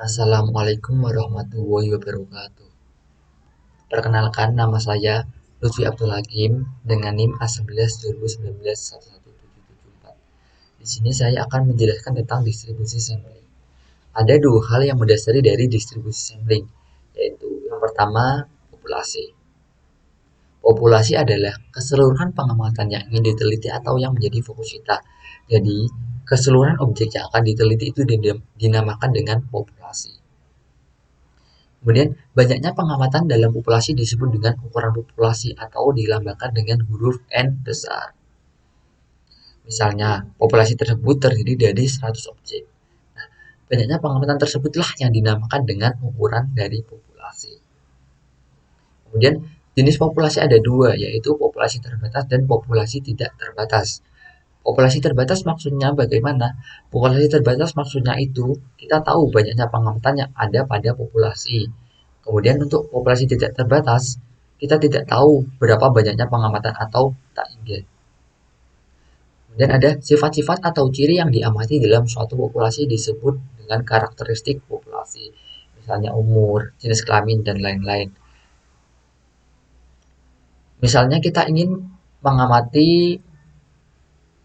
Assalamualaikum warahmatullahi wabarakatuh. Perkenalkan, nama saya Lutfi Abdul Hakim dengan NIM A11 2019 11774. Di sini saya akan menjelaskan tentang distribusi sampling. Ada dua hal yang mendasari dari distribusi sampling, yaitu yang pertama, populasi. Populasi adalah keseluruhan pengamatan yang ingin diteliti atau yang menjadi fokus kita. Jadi, keseluruhan objek yang akan diteliti itu dinamakan dengan populasi. Kemudian, banyaknya pengamatan dalam populasi disebut dengan ukuran populasi atau dilambangkan dengan huruf N besar. Misalnya, populasi tersebut terdiri dari 100 objek. Nah, banyaknya pengamatan tersebutlah yang dinamakan dengan ukuran dari populasi. Kemudian, jenis populasi ada dua, yaitu populasi terbatas dan populasi tidak terbatas. Populasi terbatas maksudnya bagaimana? Populasi terbatas maksudnya itu kita tahu banyaknya pengamatan yang ada pada populasi. Kemudian untuk populasi tidak terbatas, kita tidak tahu berapa banyaknya pengamatan atau tak ingin. Kemudian ada sifat-sifat atau ciri yang diamati dalam suatu populasi disebut dengan karakteristik populasi. Misalnya umur, jenis kelamin, dan lain-lain. Misalnya kita ingin mengamati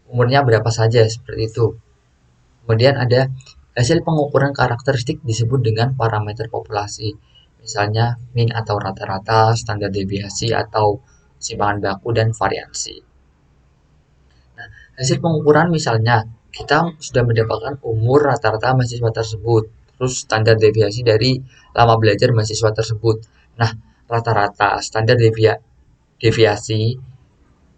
umurnya berapa saja, seperti itu. Kemudian ada hasil pengukuran karakteristik disebut dengan parameter populasi. Misalnya min atau rata-rata, standar deviasi atau simpangan baku dan variansi. Nah, hasil pengukuran misalnya kita sudah mendapatkan umur rata-rata mahasiswa tersebut, terus standar deviasi dari lama belajar mahasiswa tersebut. Nah, rata-rata, standar deviasi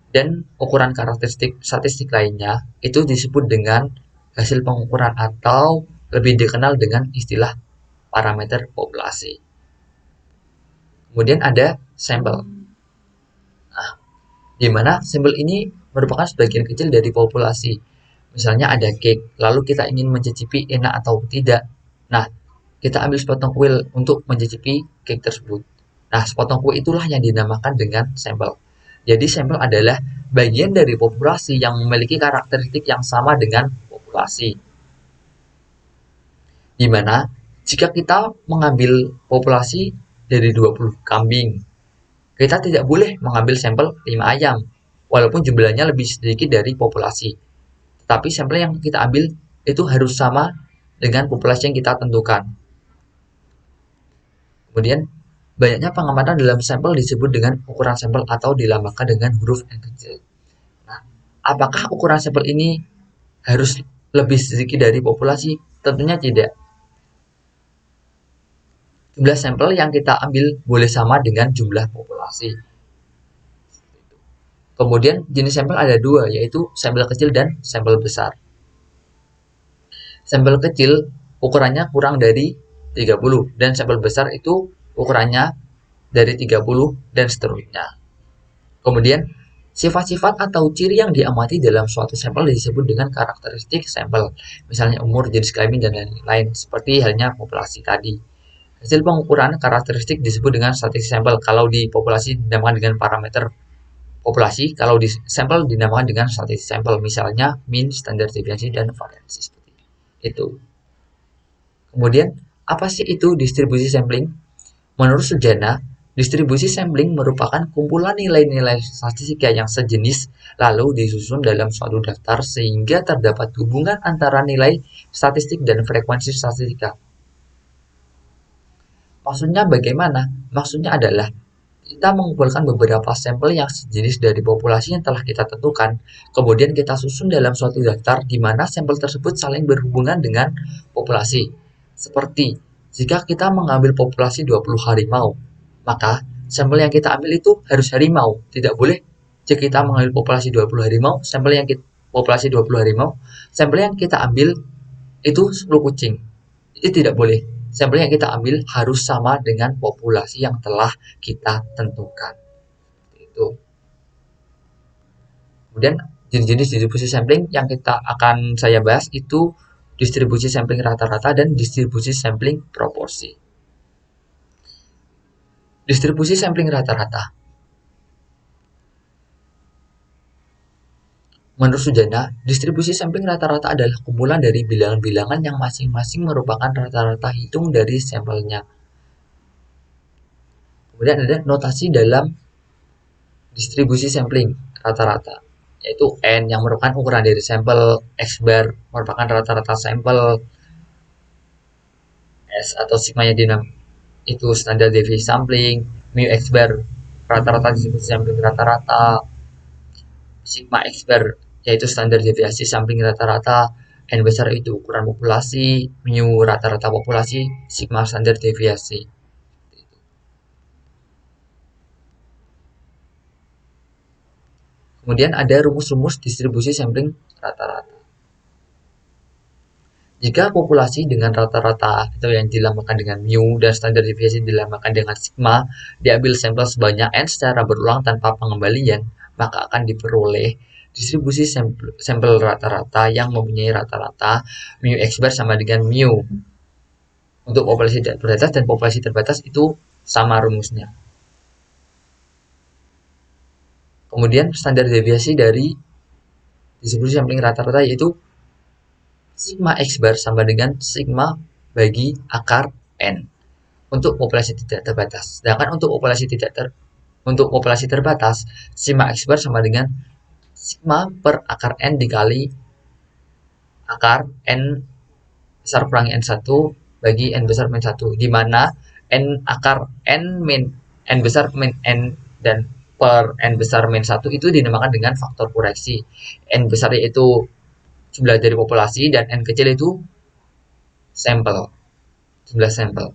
dan ukuran karakteristik statistik lainnya itu disebut dengan hasil pengukuran atau lebih dikenal dengan istilah parameter populasi. Kemudian ada sampel. Nah, di mana sampel ini merupakan sebagian kecil dari populasi. Misalnya ada cake, lalu kita ingin mencicipi enak atau tidak. Nah, kita ambil sepotong kue untuk mencicipi cake tersebut. Nah, sepotong kue itulah yang dinamakan dengan sampel. Jadi, sampel adalah bagian dari populasi yang memiliki karakteristik yang sama dengan populasi. Di mana jika kita mengambil populasi dari 20 kambing, kita tidak boleh mengambil sampel 5 ayam, walaupun jumlahnya lebih sedikit dari populasi. Tetapi sampel yang kita ambil itu harus sama dengan populasi yang kita tentukan. Kemudian, banyaknya pengamatan dalam sampel disebut dengan ukuran sampel atau dilambangkan dengan huruf N kecil. Nah, apakah ukuran sampel ini harus lebih sedikit dari populasi? Tentunya tidak. Jumlah sampel yang kita ambil boleh sama dengan jumlah populasi. Kemudian jenis sampel ada dua, yaitu sampel kecil dan sampel besar. Sampel kecil ukurannya kurang dari 30 dan sampel besar itu ukurannya dari 30 dan seterusnya. Kemudian sifat-sifat atau ciri yang diamati dalam suatu sampel disebut dengan karakteristik sampel. Misalnya umur, jenis kelamin, dan lain-lain seperti halnya populasi tadi. Hasil pengukuran karakteristik disebut dengan statistik sampel. Kalau di populasi dinamakan dengan parameter populasi, kalau di sampel dinamakan dengan statistik sampel. Misalnya min, standar deviasi, dan variansi seperti itu. Kemudian, apa sih itu distribusi sampling? Menurut Sujana, distribusi sampling merupakan kumpulan nilai-nilai statistika yang sejenis lalu disusun dalam suatu daftar sehingga terdapat hubungan antara nilai statistik dan frekuensi statistika. Maksudnya bagaimana? Maksudnya adalah kita mengumpulkan beberapa sampel yang sejenis dari populasi yang telah kita tentukan, kemudian kita susun dalam suatu daftar di mana sampel tersebut saling berhubungan dengan populasi. Seperti jika kita mengambil populasi 20 harimau, maka sampel yang kita ambil itu harus harimau. Tidak boleh jika kita mengambil populasi 20 harimau, populasi 20 harimau, sampel yang kita ambil itu 10 kucing. Itu tidak boleh. Sampel yang kita ambil harus sama dengan populasi yang telah kita tentukan. Itu. Kemudian jenis-jenis distribusi sampling yang saya bahas itu distribusi sampling rata-rata dan distribusi sampling proporsi. Distribusi sampling rata-rata Menurut Sujana, distribusi sampling rata-rata adalah kumpulan dari bilangan-bilangan yang masing-masing merupakan rata-rata hitung dari sampelnya. Kemudian ada notasi dalam distribusi sampling rata-rata, yaitu N yang merupakan ukuran dari sampel, X bar merupakan rata-rata sampel, S atau sigmanya dinam itu standar deviasi sampling, mu X bar rata-rata distribusi sampling rata-rata, sigma X bar yaitu standar deviasi sampling rata-rata, N besar itu ukuran populasi, mu rata-rata populasi, sigma standar deviasi. Kemudian ada rumus-rumus distribusi sampling rata-rata. Jika populasi dengan rata-rata atau yang dilambangkan dengan mu dan standar deviasi dilambangkan dengan sigma diambil sampel sebanyak n secara berulang tanpa pengembalian, maka akan diperoleh distribusi sampel rata-rata yang mempunyai rata-rata mu x bar sama dengan mu. Untuk populasi terbatas dan populasi terbatas itu sama rumusnya. Kemudian standar deviasi dari distribusi sampling rata-rata yaitu sigma X bar sama dengan sigma bagi akar N untuk populasi tidak terbatas. Sedangkan untuk populasi terbatas, sigma X bar sama dengan sigma per akar N dikali akar N besar kurangi N1 bagi N besar min 1, di mana N akar N min N besar min N dan per N besar min 1 itu dinamakan dengan faktor koreksi. N besar yaitu jumlah dari populasi dan N kecil itu jumlah sampel.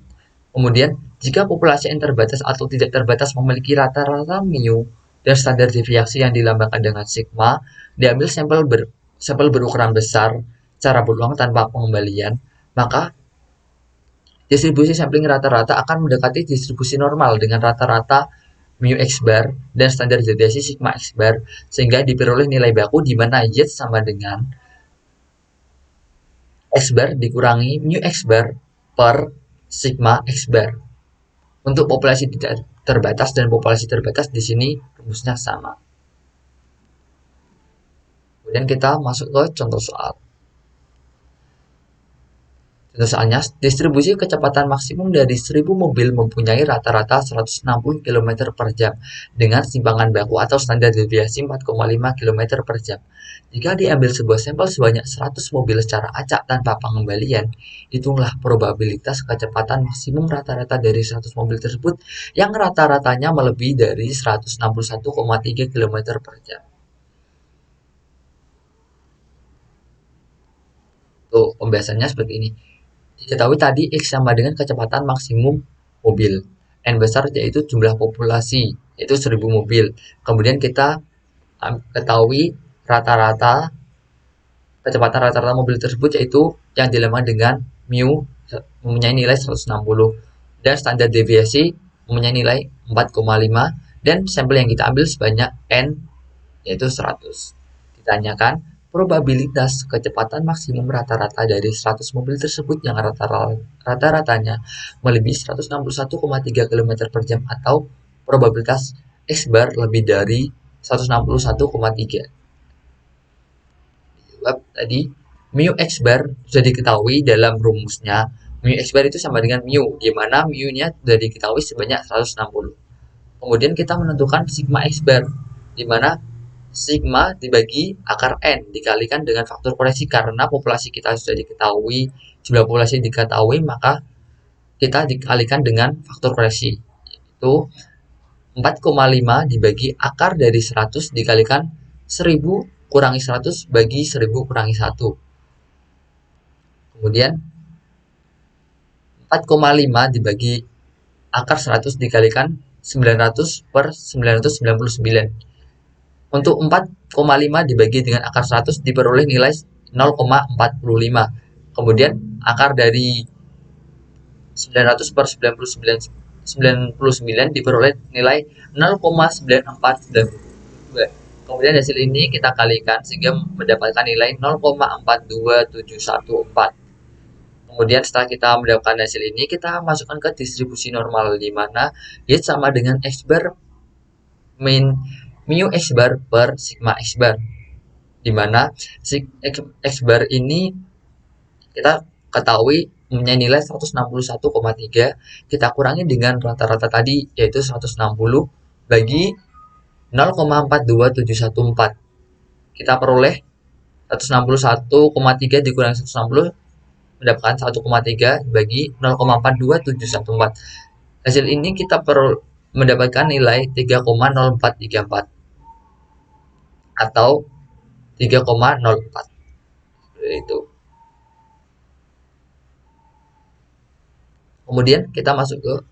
Kemudian, jika populasi N terbatas atau tidak terbatas memiliki rata-rata mu dan standar deviasi yang dilambangkan dengan sigma, diambil sampel berukuran besar secara berulang tanpa pengembalian, maka distribusi sampling rata-rata akan mendekati distribusi normal dengan rata-rata mu x bar dan standar deviasi sigma x bar, sehingga diperoleh nilai baku di mana Y sama dengan X bar dikurangi mu X bar per sigma X bar. Untuk populasi tidak terbatas dan populasi terbatas di sini rumusnya sama. Kemudian kita masuk ke contoh soal. Contoh soalnya, distribusi kecepatan maksimum dari 1000 mobil mempunyai rata-rata 160 km per jam dengan simpangan baku atau standar deviasi 4,5 km per jam. Jika diambil sebuah sampel sebanyak 100 mobil secara acak tanpa pengembalian, hitunglah probabilitas kecepatan maksimum rata-rata dari 100 mobil tersebut yang rata-ratanya melebihi dari 161,3 km per jam. Tuh, pembahasannya seperti ini. Diketahui tadi X sama dengan kecepatan maksimum mobil. N besar yaitu jumlah populasi, yaitu 1000 mobil. Kemudian kita ketahui rata-rata kecepatan rata-rata mobil tersebut yaitu yang dilambangkan dengan mu mempunyai nilai 160 dan standar deviasi mempunyai nilai 4,5 dan sampel yang kita ambil sebanyak N yaitu 100. Ditanyakan probabilitas kecepatan maksimum rata-rata dari 100 mobil tersebut yang rata-ratanya melebihi 161,3 km per jam atau probabilitas X bar lebih dari 161,3. Jawab tadi mu X bar sudah diketahui dalam rumusnya. Mu X bar itu sama dengan mu, di mana mu-nya sudah diketahui sebanyak 160. Kemudian kita menentukan sigma X bar, di mana sigma dibagi akar N dikalikan dengan faktor koreksi karena populasi kita sudah diketahui, jumlah populasi diketahui, maka kita dikalikan dengan faktor koreksi, yaitu 4,5 dibagi akar dari 100 dikalikan 1000 kurangi 100 bagi 1000 kurangi 1. Kemudian 4,5 dibagi akar 100 dikalikan 900 per 999. Untuk 4,5 dibagi dengan akar 100 diperoleh nilai 0,45. Kemudian akar dari 900 per 99 diperoleh nilai 0,9492. Kemudian hasil ini kita kalikan sehingga mendapatkan nilai 0,42714. Kemudian setelah kita mendapatkan hasil ini, kita masukkan ke distribusi normal, di mana Y sama dengan X bar min mu X bar per sigma X bar. di mana si X bar ini kita ketahui mempunyai nilai 161,3, kita kurangi dengan rata-rata tadi yaitu 160 bagi 0,42714. Kita peroleh 161,3 dikurangi 160 mendapatkan 1,3 bagi 0,42714. Hasil ini kita perlu mendapatkan nilai 3,0434 atau 3,04. Seperti itu. Kemudian kita masuk ke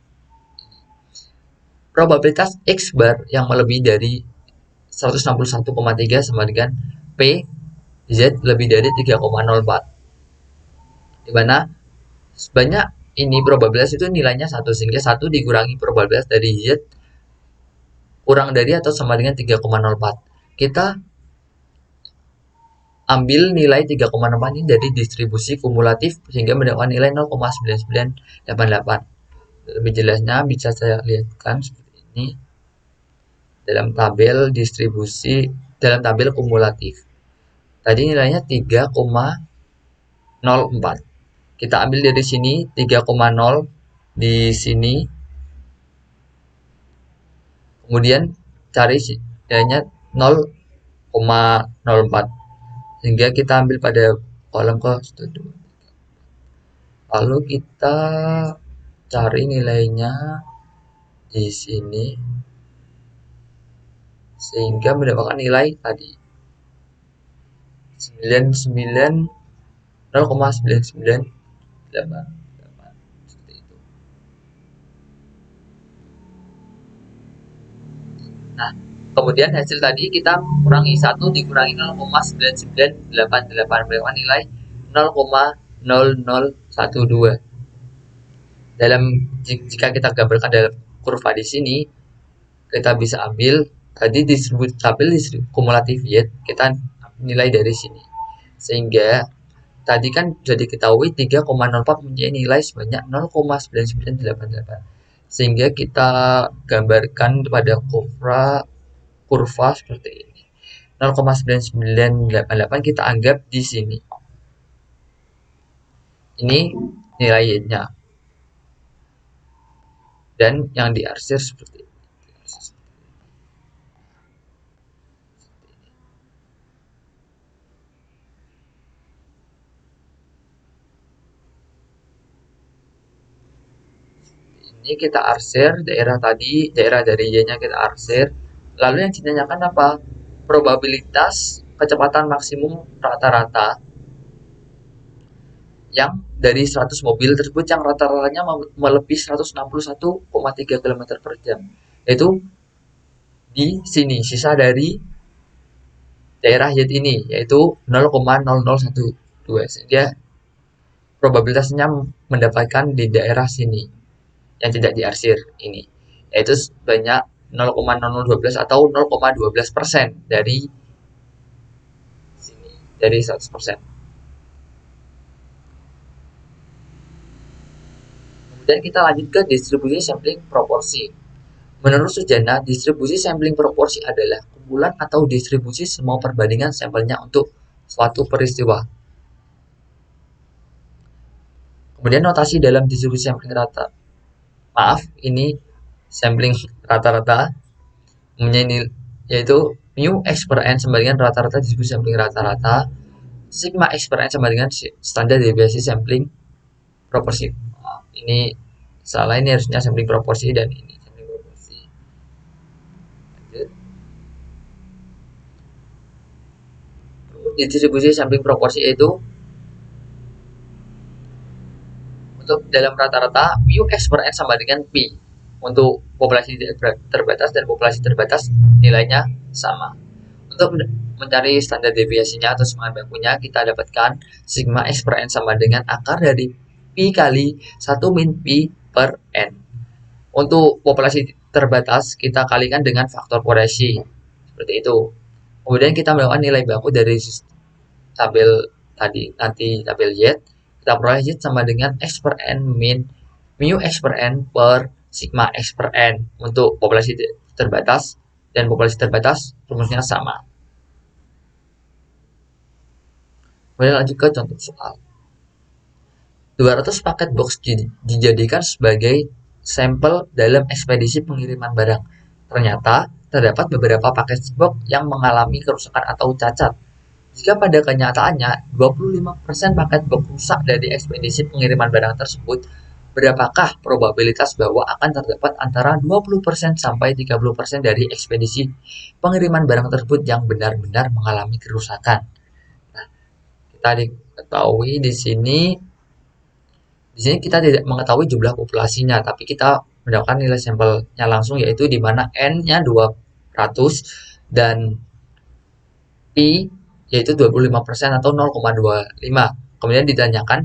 probabilitas X bar yang melebihi dari 161,3 sama dengan P Z lebih dari 3,04, di mana sebanyak ini probabilitas itu nilainya 1, sehingga 1 dikurangi probabilitas dari Z kurang dari atau sama dengan 3,04. Kita ambil nilai 3,04 ini dari distribusi kumulatif sehingga mendapatkan nilai 0,9988. Lebih jelasnya bisa saya lihatkan seperti ini dalam tabel distribusi, dalam tabel kumulatif. Tadi nilainya 3,04. Kita ambil dari sini 3,0 di sini. Kemudian cari nilainya 0,04. Sehingga kita ambil pada kolom ke 1, 2. Lalu kita cari nilainya di sini sehingga mendapatkan nilai tadi 0,9988 seperti itu. Nah, kemudian hasil tadi kita kurangi 1 dikurangi 0,9988 mendapatkan nilai 0,0012. Dalam jika kita gambarkan dalam kurva di sini, kita bisa ambil tadi tabel kumulatif Y, kita nilai dari sini. Sehingga tadi kan sudah diketahui 3,04 mempunyai nilai sebanyak 0,9988. Sehingga kita gambarkan pada kurva seperti ini. 0,9988 kita anggap di sini. Ini nilai Y-nya. Dan yang diarsir seperti ini. Ini kita arsir daerah tadi, daerah dari Y-nya kita arsir. Lalu yang ditanyakan apa? Probabilitas kecepatan maksimum rata-rata yang dari 100 mobil tersebut yang rata-ratanya melebihi 161,3 km per jam. Yaitu di sini, sisa dari daerah Y ini, yaitu 0,0012. Sehingga probabilitasnya mendapatkan di daerah sini yang tidak diarsir ini, yaitu sebanyak 0,0012 atau 0,12% dari sini, dari 100%. Kemudian kita lanjut ke distribusi sampling proporsi. Menurut Sujana, distribusi sampling proporsi adalah kumpulan atau distribusi semua perbandingan sampelnya untuk suatu peristiwa. Kemudian notasi dalam distribusi sampling rata. Maaf, ini sampling rata-rata yaitu mu x per n sama dengan rata-rata distribusi sampling rata-rata, sigma x per n sama dengan standar deviasi sampling proporsi. Ini salah, ini harusnya sampling proporsi dan ini sampling proporsi. Distribusi sampling proporsi itu untuk dalam rata-rata mu x per n sama dengan pi. Untuk populasi terbatas dan populasi terbatas nilainya sama. Untuk mencari standar deviasinya atau semangat bakunya, kita dapatkan sigma x per n sama dengan akar dari pi kali 1 min pi per n. Untuk populasi terbatas, kita kalikan dengan faktor korelasi. Seperti itu. Kemudian kita melakukan nilai baku dari tabel tadi, nanti tabel Y. Kita peroleh Y sama dengan x per n min mu x per n per sigma x per n untuk populasi terbatas, dan populasi terbatas rumusnya sama. Kemudian lanjut ke contoh soal. 200 paket box dijadikan sebagai sampel dalam ekspedisi pengiriman barang. Ternyata terdapat beberapa paket box yang mengalami kerusakan atau cacat. Jika pada kenyataannya 25% paket box rusak dari ekspedisi pengiriman barang tersebut, berapakah probabilitas bahwa akan terdapat antara 20% sampai 30% dari ekspedisi pengiriman barang tersebut yang benar-benar mengalami kerusakan? Nah, kita diketahui di sini kita tidak mengetahui jumlah populasinya, tapi kita mendapatkan nilai sampelnya langsung, yaitu di mana N-nya 200 dan Pi yaitu 25% atau 0,25. Kemudian ditanyakan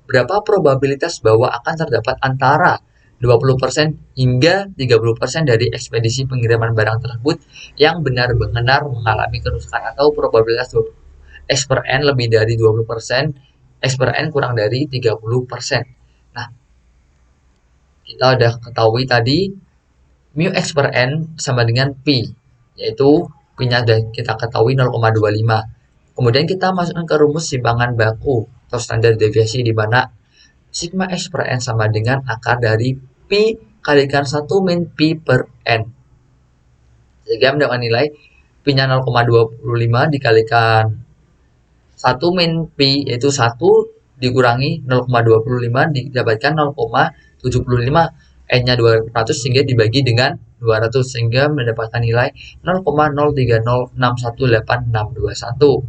berapa probabilitas bahwa akan terdapat antara 20% hingga 30% dari ekspedisi pengiriman barang tersebut yang benar-benar mengalami kerusakan, atau probabilitas X per N lebih dari 20%, X per N kurang dari 30%. Nah, kita udah ketahui tadi mu X per N sama dengan Pi, yaitu Pi-nya sudah kita ketahui 0,25. Kemudian kita masukkan ke rumus simpangan baku atau standar deviasi, di mana sigma X per N sama dengan akar dari Pi kalikan 1 min Pi per N. Sehingga mendapatkan nilai Pi-nya 0,25 dikalikan 1 min Pi, yaitu 1 dikurangi 0,25 didapatkan 0,75. N-nya 200 sehingga dibagi dengan 200 sehingga mendapatkan nilai 0,030618621.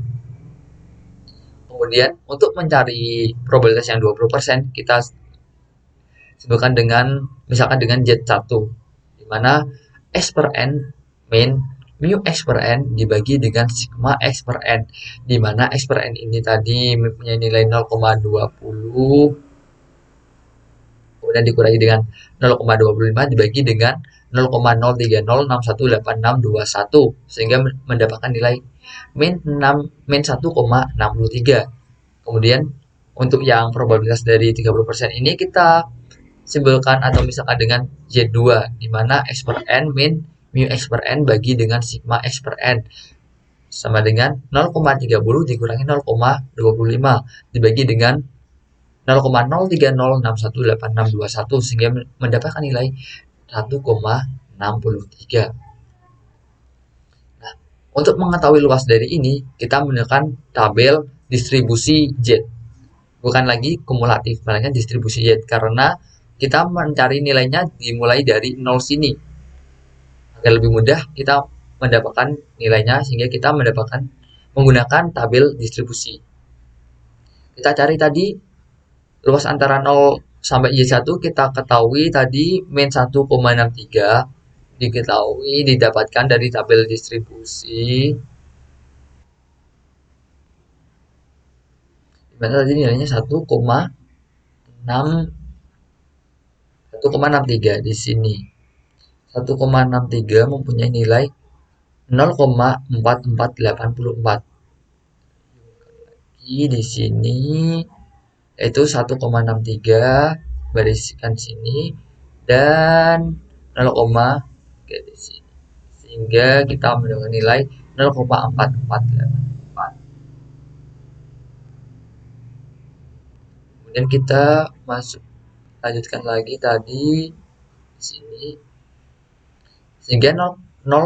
Kemudian untuk mencari probabilitas yang 20%, kita sebutkan dengan misalkan dengan Z1, di mana X per N min mu X per N dibagi dengan sigma X per N, di mana X per N ini tadi mempunyai nilai 0,20, kemudian dikurangi dengan 0,25 dibagi dengan 0,030618621 sehingga mendapatkan nilai min 1,63. Kemudian untuk yang probabilitas dari 30% ini kita simpulkan atau misalkan dengan Z2, di mana X per N min mu X per N bagi dengan sigma X per N sama dengan 0,30 dikurangi 0,25 dibagi dengan 0,030618621 sehingga mendapatkan nilai 1,63. Nah, untuk mengetahui luas dari ini, kita menggunakan tabel distribusi Z. Bukan lagi kumulatif, melainkan distribusi Z, karena kita mencari nilainya dimulai dari 0 sini. Agar lebih mudah kita mendapatkan nilainya, sehingga kita mendapatkan menggunakan tabel distribusi. Kita cari tadi luas antara 0 sampai Y1 kita ketahui tadi min 1,63 diketahui didapatkan dari tabel distribusi, dimana tadi nilainya 1,63 di sini. 1,63 mempunyai nilai 0,4484. Di sini yaitu 1,63 bariskan sini dan 0, di sini, sehingga kita mendapatkan nilai 0,4484. Kemudian kita lanjutkan lagi tadi di sini, sehingga 0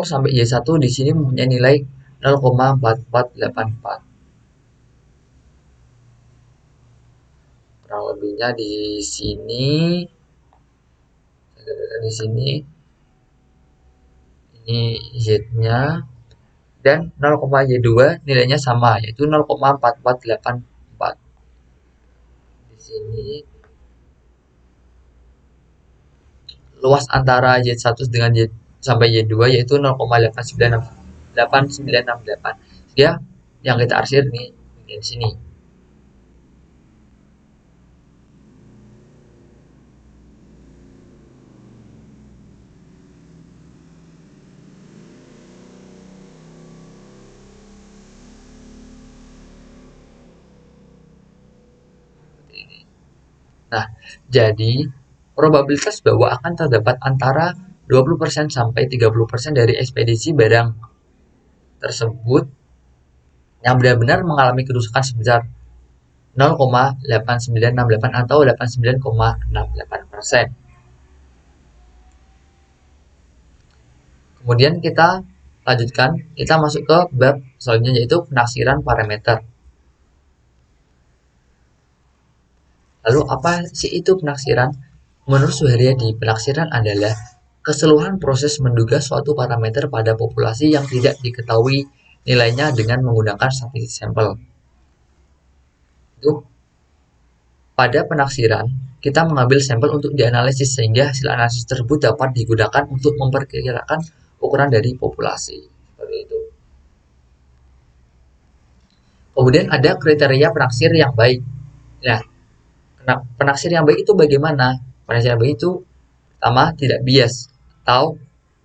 sampai Y1 di sini mempunyai nilai 0,4484. Kurang lebihnya di sini, ini Z-nya, dan 0,Y2 nilainya sama, yaitu 0,4484. Di sini luas antara Z1 dengan Y sampai Y2 yaitu 0,8968. Ya, yang kita arsir nih di sini. Nah, jadi probabilitas bahwa akan terdapat antara 20% sampai 30% dari ekspedisi barang tersebut yang benar-benar mengalami kerusakan sebesar 0,8968 atau 89,68%. Kemudian kita lanjutkan, kita masuk ke bab selanjutnya yaitu penaksiran parameter. Lalu apa sih itu penaksiran? Menurut Suharyadi, penaksiran adalah keseluruhan proses menduga suatu parameter pada populasi yang tidak diketahui nilainya dengan menggunakan statistik sampel. Itu pada penaksiran, kita mengambil sampel untuk dianalisis sehingga hasil analisis tersebut dapat digunakan untuk memperkirakan ukuran dari populasi. Seperti itu. Kemudian ada kriteria penaksir yang baik. Nah, penaksir yang baik itu bagaimana? Penaksir yang baik itu pertama tidak bias atau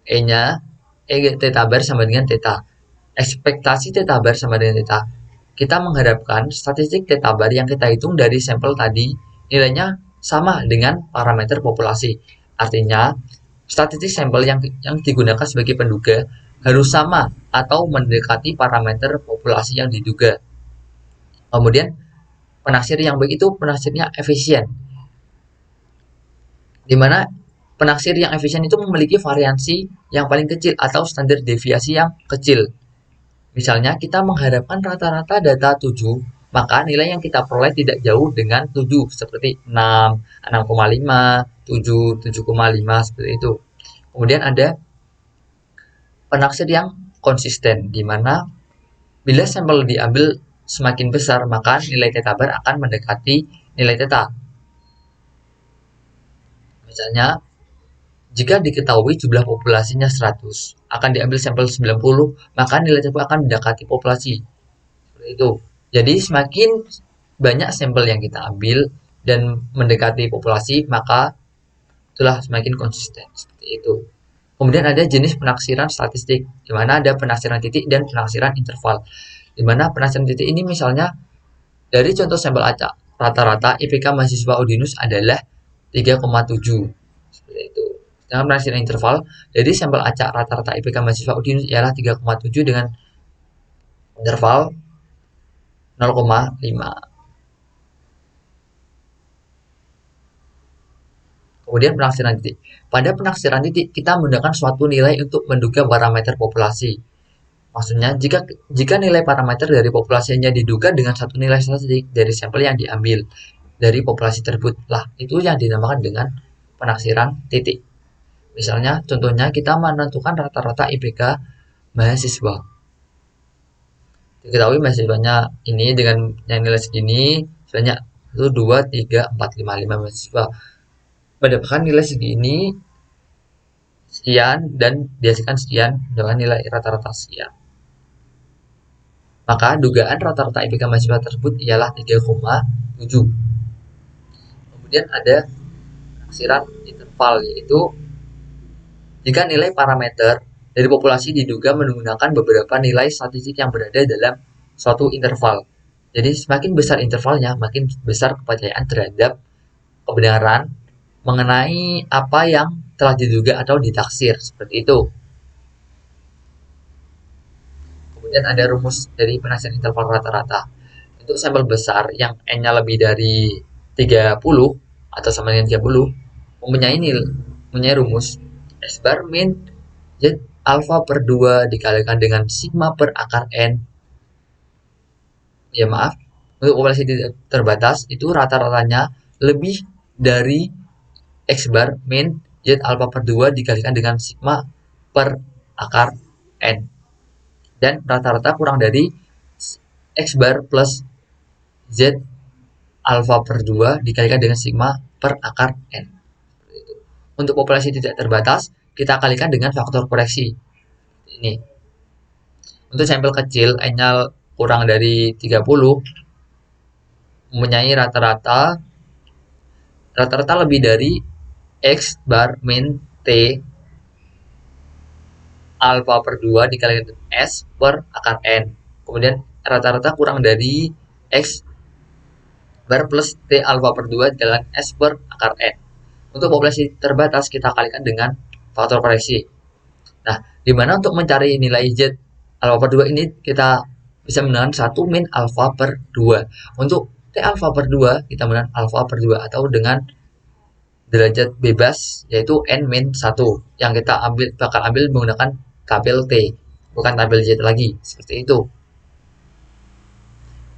E-nya theta bar sama dengan theta. Ekspektasi theta bar sama dengan theta. Kita mengharapkan statistik theta bar yang kita hitung dari sampel tadi nilainya sama dengan parameter populasi. Artinya, statistik sampel yang digunakan sebagai penduga harus sama atau mendekati parameter populasi yang diduga. Kemudian, penaksir yang baik itu penaksirnya efisien. Di mana penaksir yang efisien itu memiliki variansi yang paling kecil atau standar deviasi yang kecil. Misalnya, kita mengharapkan rata-rata data 7, maka nilai yang kita peroleh tidak jauh dengan 7, seperti 6, 6,5, 7, 7,5, seperti itu. Kemudian ada penaksir yang konsisten, di mana bila sampel diambil semakin besar, maka nilai theta bar akan mendekati nilai theta. Misalnya, jika diketahui jumlah populasinya 100, akan diambil sampel 90, maka nilai tersebut akan mendekati populasi. Seperti itu. Jadi semakin banyak sampel yang kita ambil dan mendekati populasi, maka itulah semakin konsisten. Seperti itu. Kemudian ada jenis penaksiran statistik, di mana ada penaksiran titik dan penaksiran interval. Di mana penaksiran titik ini misalnya dari contoh sampel acak, rata-rata IPK mahasiswa Udinus adalah 3,7. Seperti itu. Dengan penaksiran interval, jadi sampel acak rata-rata IPK mahasiswa Udinus ialah 3,7 dengan interval 0,5. Kemudian penaksiran titik. Pada penaksiran titik, kita menggunakan suatu nilai untuk menduga parameter populasi. Maksudnya, jika nilai parameter dari populasinya diduga dengan satu nilai statistik dari sampel yang diambil dari populasi tersebut, lah itu yang dinamakan dengan penaksiran titik. Misalnya, contohnya kita menentukan rata-rata IPK mahasiswa. Diketahui mahasiswanya ini dengan yang nilai segini, sebanyak 1, 2, 3, 4, 5 mahasiswa. Mendapatkan nilai segini, sekian, dan dihasilkan sekian dengan nilai rata-rata sekian. Maka dugaan rata-rata IPK mahasiswa tersebut ialah 3,7. Kemudian ada penaksiran interval, yaitu jika nilai parameter dari populasi diduga menggunakan beberapa nilai statistik yang berada dalam suatu interval. Jadi semakin besar intervalnya, makin besar kepercayaan terhadap kebenaran mengenai apa yang telah diduga atau ditaksir. Seperti itu. Kemudian ada rumus dari penaksiran interval rata-rata. Untuk sampel besar yang N-nya lebih dari 30 atau sama dengan 30, mempunyai rumus S bar min Z alfa per 2 dikalikan dengan sigma per akar N. Ya maaf, untuk populasi terbatas itu rata-ratanya lebih dari X bar min Z alfa per 2 dikalikan dengan sigma per akar N. Dan rata-rata kurang dari X bar plus Z alfa per 2 dikalikan dengan sigma per akar N. Untuk populasi tidak terbatas, kita kalikan dengan faktor koreksi. Ini. Untuk sampel kecil, N-nya kurang dari 30, mempunyai rata-rata lebih dari X bar min T alfa per 2 dikalikan dengan S per akar N. Kemudian rata-rata kurang dari X bar plus T alfa per 2 dikalikan S per akar N. Untuk populasi terbatas kita kalikan dengan faktor koreksi. Nah, di mana untuk mencari nilai Z alfa per 2 ini kita bisa menggunakan 1 min alfa per 2. Untuk T alfa per 2 kita menggunakan alfa per 2 atau dengan derajat bebas yaitu n min 1 yang kita bakal ambil menggunakan tabel T, bukan tabel Z lagi, seperti itu.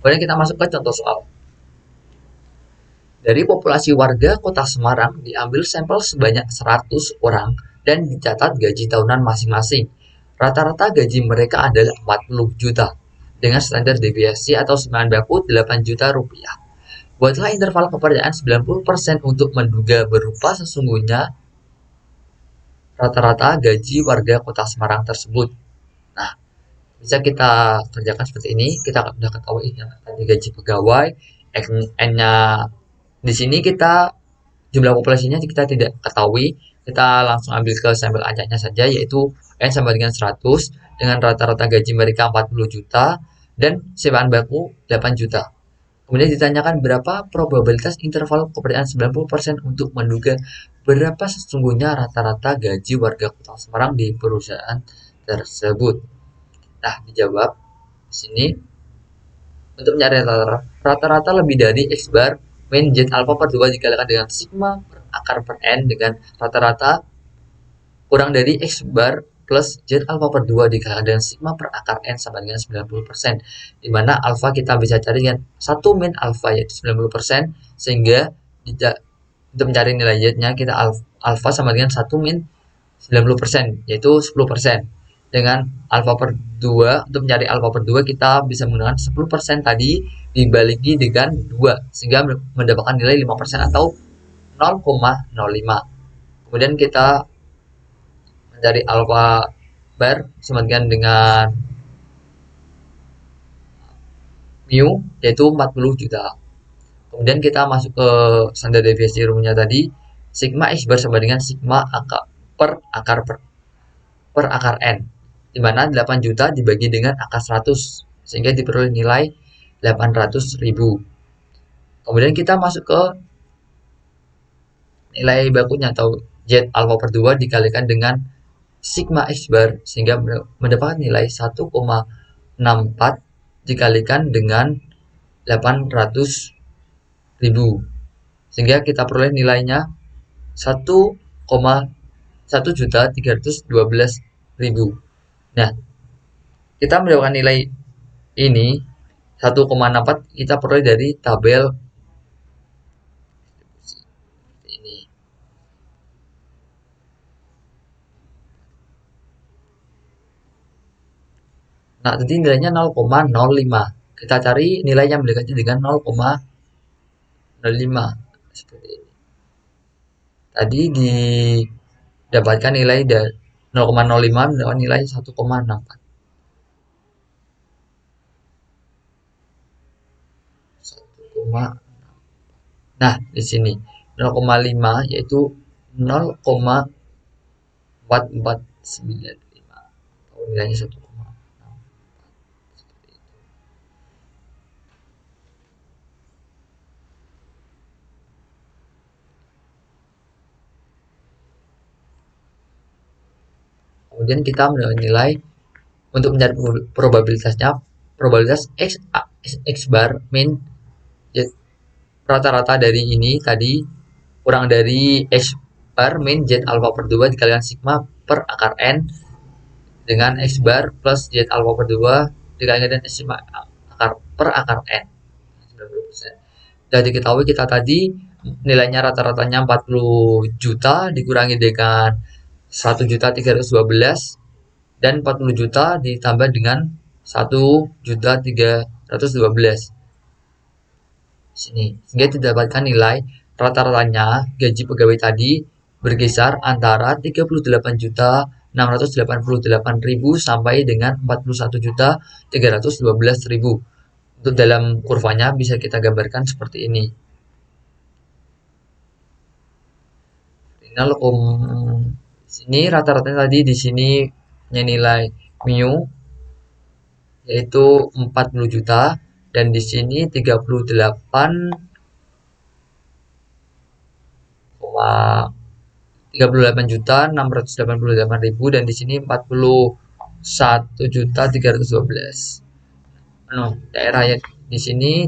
Kemudian kita masuk ke contoh soal. Dari populasi warga Kota Semarang diambil sampel sebanyak 100 orang dan dicatat gaji tahunan masing-masing. Rata-rata gaji mereka adalah 40 juta dengan standar deviasi atau sembilan baku 8 juta rupiah. Buatlah interval kepercayaan 90% untuk menduga berupa sesungguhnya rata-rata gaji warga Kota Semarang tersebut. Nah, bisa kita kerjakan seperti ini. Kita sudah ketahui yang tadi gaji pegawai, N-nya di sini kita jumlah populasinya kita tidak ketahui. Kita langsung ambil ke sampel acaknya saja, yaitu N sama dengan 100 dengan rata-rata gaji mereka 40 juta dan sewaan baku 8 juta. Kemudian ditanyakan berapa probabilitas interval kepercayaan 90% untuk menduga berapa sesungguhnya rata-rata gaji warga Kota Semarang di perusahaan tersebut. Nah, dijawab di sini untuk mencari rata-rata lebih dari X bar min Z alpha per 2 dikalikan dengan sigma per akar per N dengan rata-rata kurang dari X bar plus Z alpha per 2 dikalikan dengan sigma per akar N sama dengan 90%. Di mana alpha kita bisa cari dengan 1 min alpha yaitu 90%, sehingga untuk mencari nilai Z-nya kita alpha sama dengan 1 min 90% yaitu 10%. Dengan alpha per 2, untuk mencari alpha per 2 kita bisa menggunakan 10% tadi dibagi dengan 2 sehingga mendapatkan nilai 5% atau 0,05. Kemudian kita mencari alpha bar sama dengan mu yaitu 40 juta. Kemudian kita masuk ke standar deviasi rumusnya tadi, sigma X bar sama dengan sigma per akar N, di mana 8 juta dibagi dengan akar 100 sehingga diperoleh nilai 800.000. Kemudian kita masuk ke nilai bakunya atau Z alpha per 2 dikalikan dengan sigma X bar sehingga mendapatkan nilai 1,64 dikalikan dengan 800.000 sehingga kita peroleh nilainya 1,1.312.000. Nah, kita mendapatkan nilai ini 1,64 kita peroleh dari tabel ini. Nah, tadi nilainya 0,05. Kita cari nilai yang mendekati dengan 0,05 seperti ini. Tadi didapatkan nilai dari 0,05 mendapatkan nilai 1,64. Nah, di sini 0,5 yaitu 0,4495. Nilainya 1,6. Kemudian kita mendapatkan nilai untuk mencari probabilitasnya, probabilitas X bar min rata-rata dari ini tadi kurang dari X bar min Z alpha per 2 dikalikan sigma per akar N dengan X bar plus Z alpha per 2 dikalikan dengan sigma per akar N 90%. Dan diketahui kita tadi nilainya rata-ratanya 40 juta dikurangi dengan 1.312 dan 40 juta ditambah dengan 1.312 sini, sehingga didapatkan nilai rata-ratanya gaji pegawai tadi berkisar antara 38.688.000 sampai dengan 41.312.000. Untuk dalam kurvanya bisa kita gambarkan seperti ini. Sini rata-ratanya tadi di sini punya nilai mu yaitu 40 juta dan di sini 38.688.000 dan di sini 41.312. Daerah yang di sini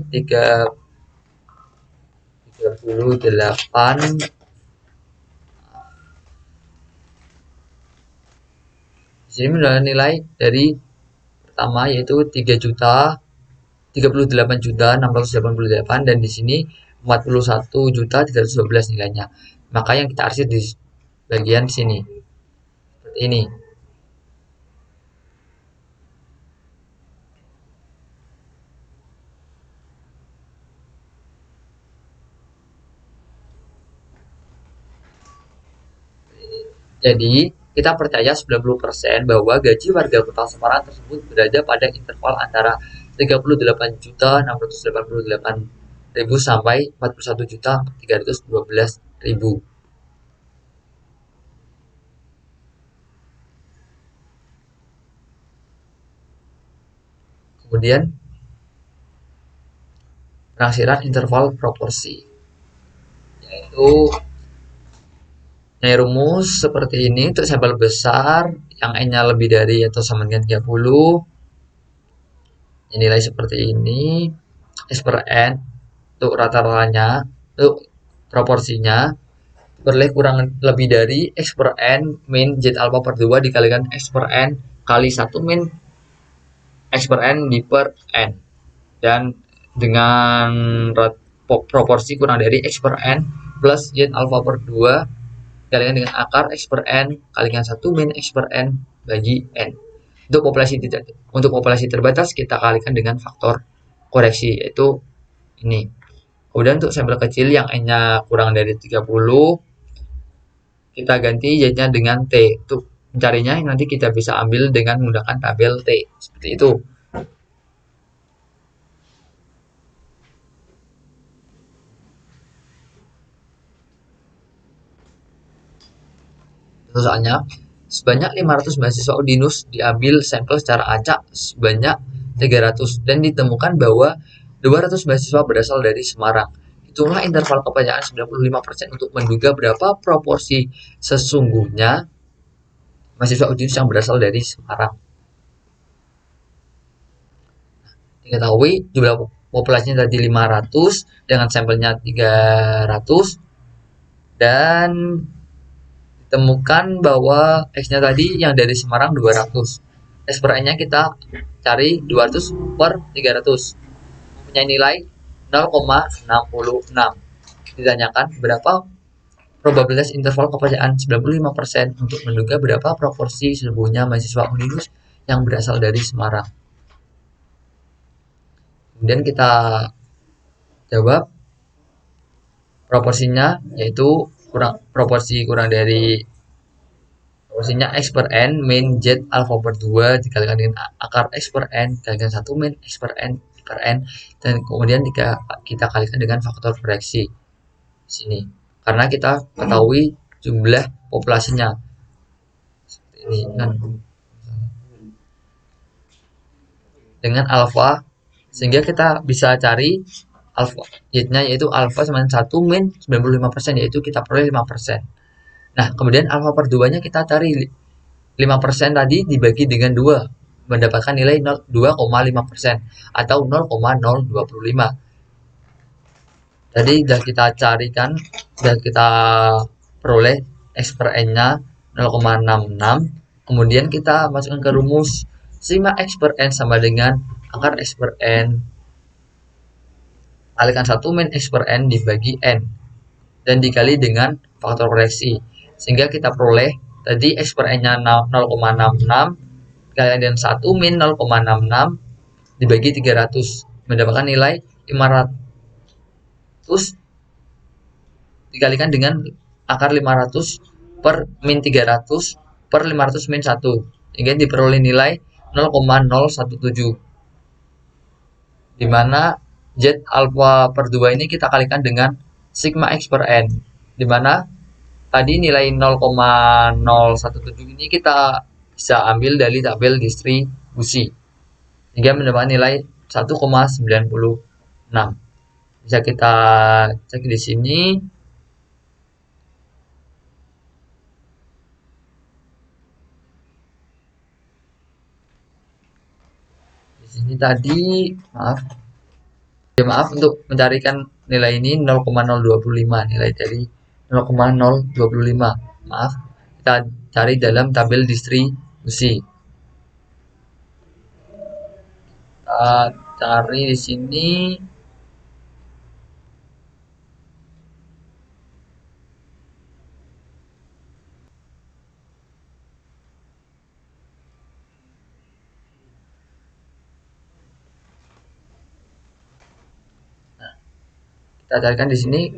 38. Di sini mendapat nilai dari pertama yaitu 38.688 dan di sini 41.312 nilainya. Maka yang kita arsip di bagian sini seperti ini. Jadi, kita percaya 90% bahwa gaji warga Kota Semarang tersebut berada pada interval antara 38.688.000 sampai 41.312.000. Kemudian, penafsiran interval proporsi, yaitu rumus seperti ini untuk sampel besar yang N-nya lebih dari atau sama dengan 30. Nilai seperti ini. X per N untuk rata-ratanya, untuk proporsinya berleh kurang lebih dari X per N min Z alpha per 2 dikalikan X per N kali 1 min X per N di per N. Dan dengan proporsi kurang dari X per N plus Z alpha per 2 dikalikan dengan akar X per N kalikan 1 min X per N bagi N. Untuk populasi terbatas kita kalikan dengan faktor koreksi, yaitu ini. Kemudian untuk sampel kecil yang N-nya kurang dari 30, kita ganti Y-nya dengan T. Untuk mencarinya nanti kita bisa ambil dengan menggunakan tabel T. Seperti itu. Soalnya, sebanyak 500 mahasiswa UNINUS diambil sampel secara acak sebanyak 300 dan ditemukan bahwa 200 mahasiswa berasal dari Semarang. Itulah interval kepercayaan 95% untuk menduga berapa proporsi sesungguhnya mahasiswa UNINUS yang berasal dari Semarang. Diketahui jumlah populasinya tadi 500 dengan sampelnya 300 dan ditemukan bahwa X-nya tadi yang dari Semarang 200. X per N-nya kita cari 200 per 300. Mempunyai nilai 0,66. Ditanyakan berapa probabilitas interval kepercayaan 95% untuk menduga berapa proporsi sesungguhnya mahasiswa UNINUS yang berasal dari Semarang. Kemudian kita jawab proporsinya yaitu proporsinya X per N min Z alpha per 2 dikalikan dengan akar X per N dikalikan 1 min X per N dan kemudian kita kalikan dengan faktor koreksi di sini karena kita ketahui jumlah populasinya seperti ini kan dengan alfa sehingga kita bisa cari alfa Y-nya yaitu alfa sama dengan 1 min 95% yaitu kita peroleh 5%. Nah, kemudian alfa per 2-nya kita cari 5% tadi dibagi dengan 2 mendapatkan nilai 2,5% atau 0,025. Jadi sudah kita carikan dan kita peroleh X per N-nya 0,66. Kemudian kita masukkan ke rumus sigma X per N sama dengan akar X per N kalikan 1 min X per N dibagi N dan dikali dengan faktor koreksi sehingga kita peroleh tadi X per N-nya 0,66 dikalikan dengan 1 min 0,66 dibagi 300 mendapatkan nilai 500 dikalikan dengan akar 500 per min 300 per 500 min 1 hingga diperoleh nilai 0,017 dimana Z alpha per 2 ini kita kalikan dengan sigma X per N dimana tadi nilai 0,017 ini kita bisa ambil dari tabel distribusi hingga mendapatkan nilai 1,96. Bisa kita cek di sini. Di sini tadi maaf untuk mencarikan nilai ini 0,025, nilai dari 0,025. Maaf, kita cari dalam tabel distribusi. Kita cari di sini. Kita carikan di sini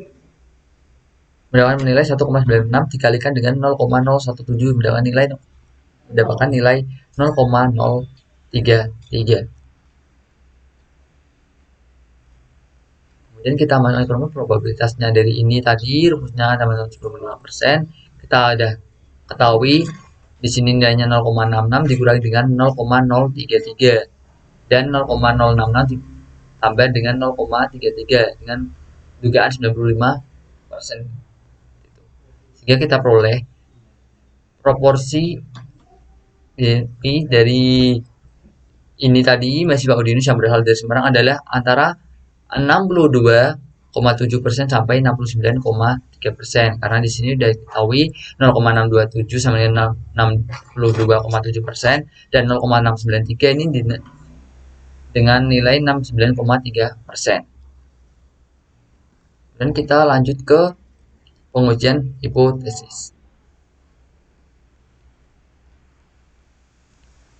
mendapatkan nilai 1,96 dikalikan dengan 0,017 mendapatkan nilai 0,033. Kemudian kita masukkan probabilitasnya dari ini tadi, rumusnya sama 95%. Kita ada ketahui di sini nilainya 0,66 dikurangi dengan 0,033 dan 0,066 ditambah dengan 0,33 dengan dugaan 95%. Sehingga kita peroleh proporsi dari ini tadi mahasiswa Udinus yang berasal dari Semarang adalah antara 62,7% sampai 69,3%. Karena di sini sudah diketahui 0,627 sama dengan 62,7% dan 0,693 ini dengan nilai 69,3%. Dan kita lanjut ke pengujian hipotesis.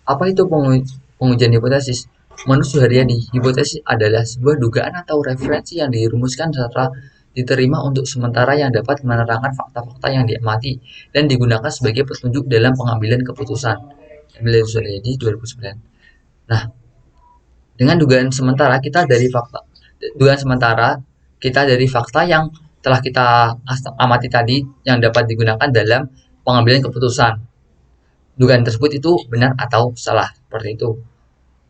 Apa itu pengujian hipotesis? Menurut Suharyadi, hipotesis adalah sebuah dugaan atau referensi yang dirumuskan secara diterima untuk sementara yang dapat menerangkan fakta-fakta yang diamati dan digunakan sebagai petunjuk dalam pengambilan keputusan. Emil Suharyadi 2009. Nah, dengan dugaan sementara kita dari fakta yang telah kita amati tadi yang dapat digunakan dalam pengambilan keputusan. Dugaan tersebut itu benar atau salah, seperti itu.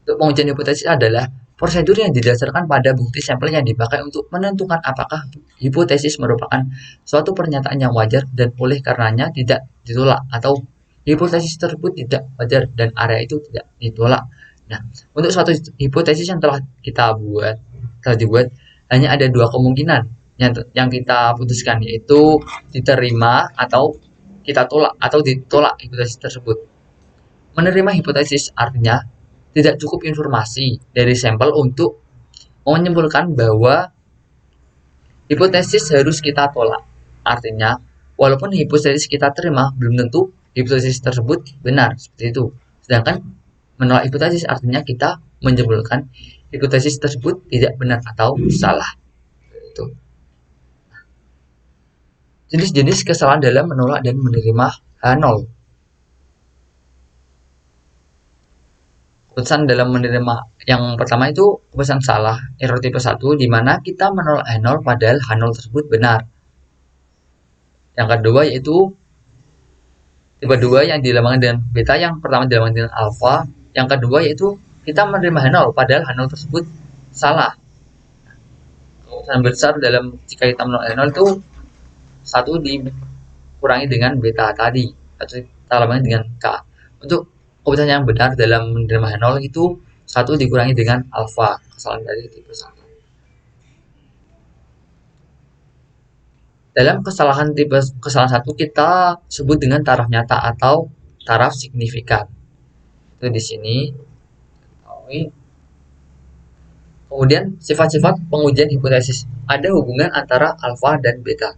Untuk pengujian hipotesis adalah prosedur yang didasarkan pada bukti sampel yang dipakai untuk menentukan apakah hipotesis merupakan suatu pernyataan yang wajar dan oleh karenanya tidak ditolak, atau hipotesis tersebut tidak wajar dan area itu tidak ditolak. Nah, untuk suatu hipotesis yang telah dibuat, hanya ada dua kemungkinan yang kita putuskan, yaitu diterima atau kita tolak atau ditolak hipotesis tersebut. Menerima hipotesis artinya tidak cukup informasi dari sampel untuk menyimpulkan bahwa hipotesis harus kita tolak. Artinya, walaupun hipotesis kita terima, belum tentu hipotesis tersebut benar, seperti itu. Sedangkan menolak hipotesis artinya kita menyimpulkan hipotesis tersebut tidak benar atau salah. Itu. Jenis-jenis kesalahan dalam menolak dan menerima H0. Keputusan dalam menerima yang pertama itu keputusan salah, error tipe 1, di mana kita menolak H0 padahal H0 tersebut benar. Yang kedua yaitu tipe 2 yang dilambangkan dengan beta, yang pertama dilambangkan dengan alfa. Yang kedua yaitu kita menerima H0 padahal H0 tersebut salah. Keputusan besar dalam jika kita menolak H0 itu 1 dikurangi dengan beta tadi, atau kita lambangkan dengan K. Untuk keputusan yang benar dalam menerima H0 itu 1 dikurangi dengan alfa, kesalahan dari tipe 1. Dalam kesalahan 1 kita sebut dengan taraf nyata atau taraf signifikan. Itu di sini. Kemudian sifat-sifat pengujian hipotesis. Ada hubungan antara alfa dan beta.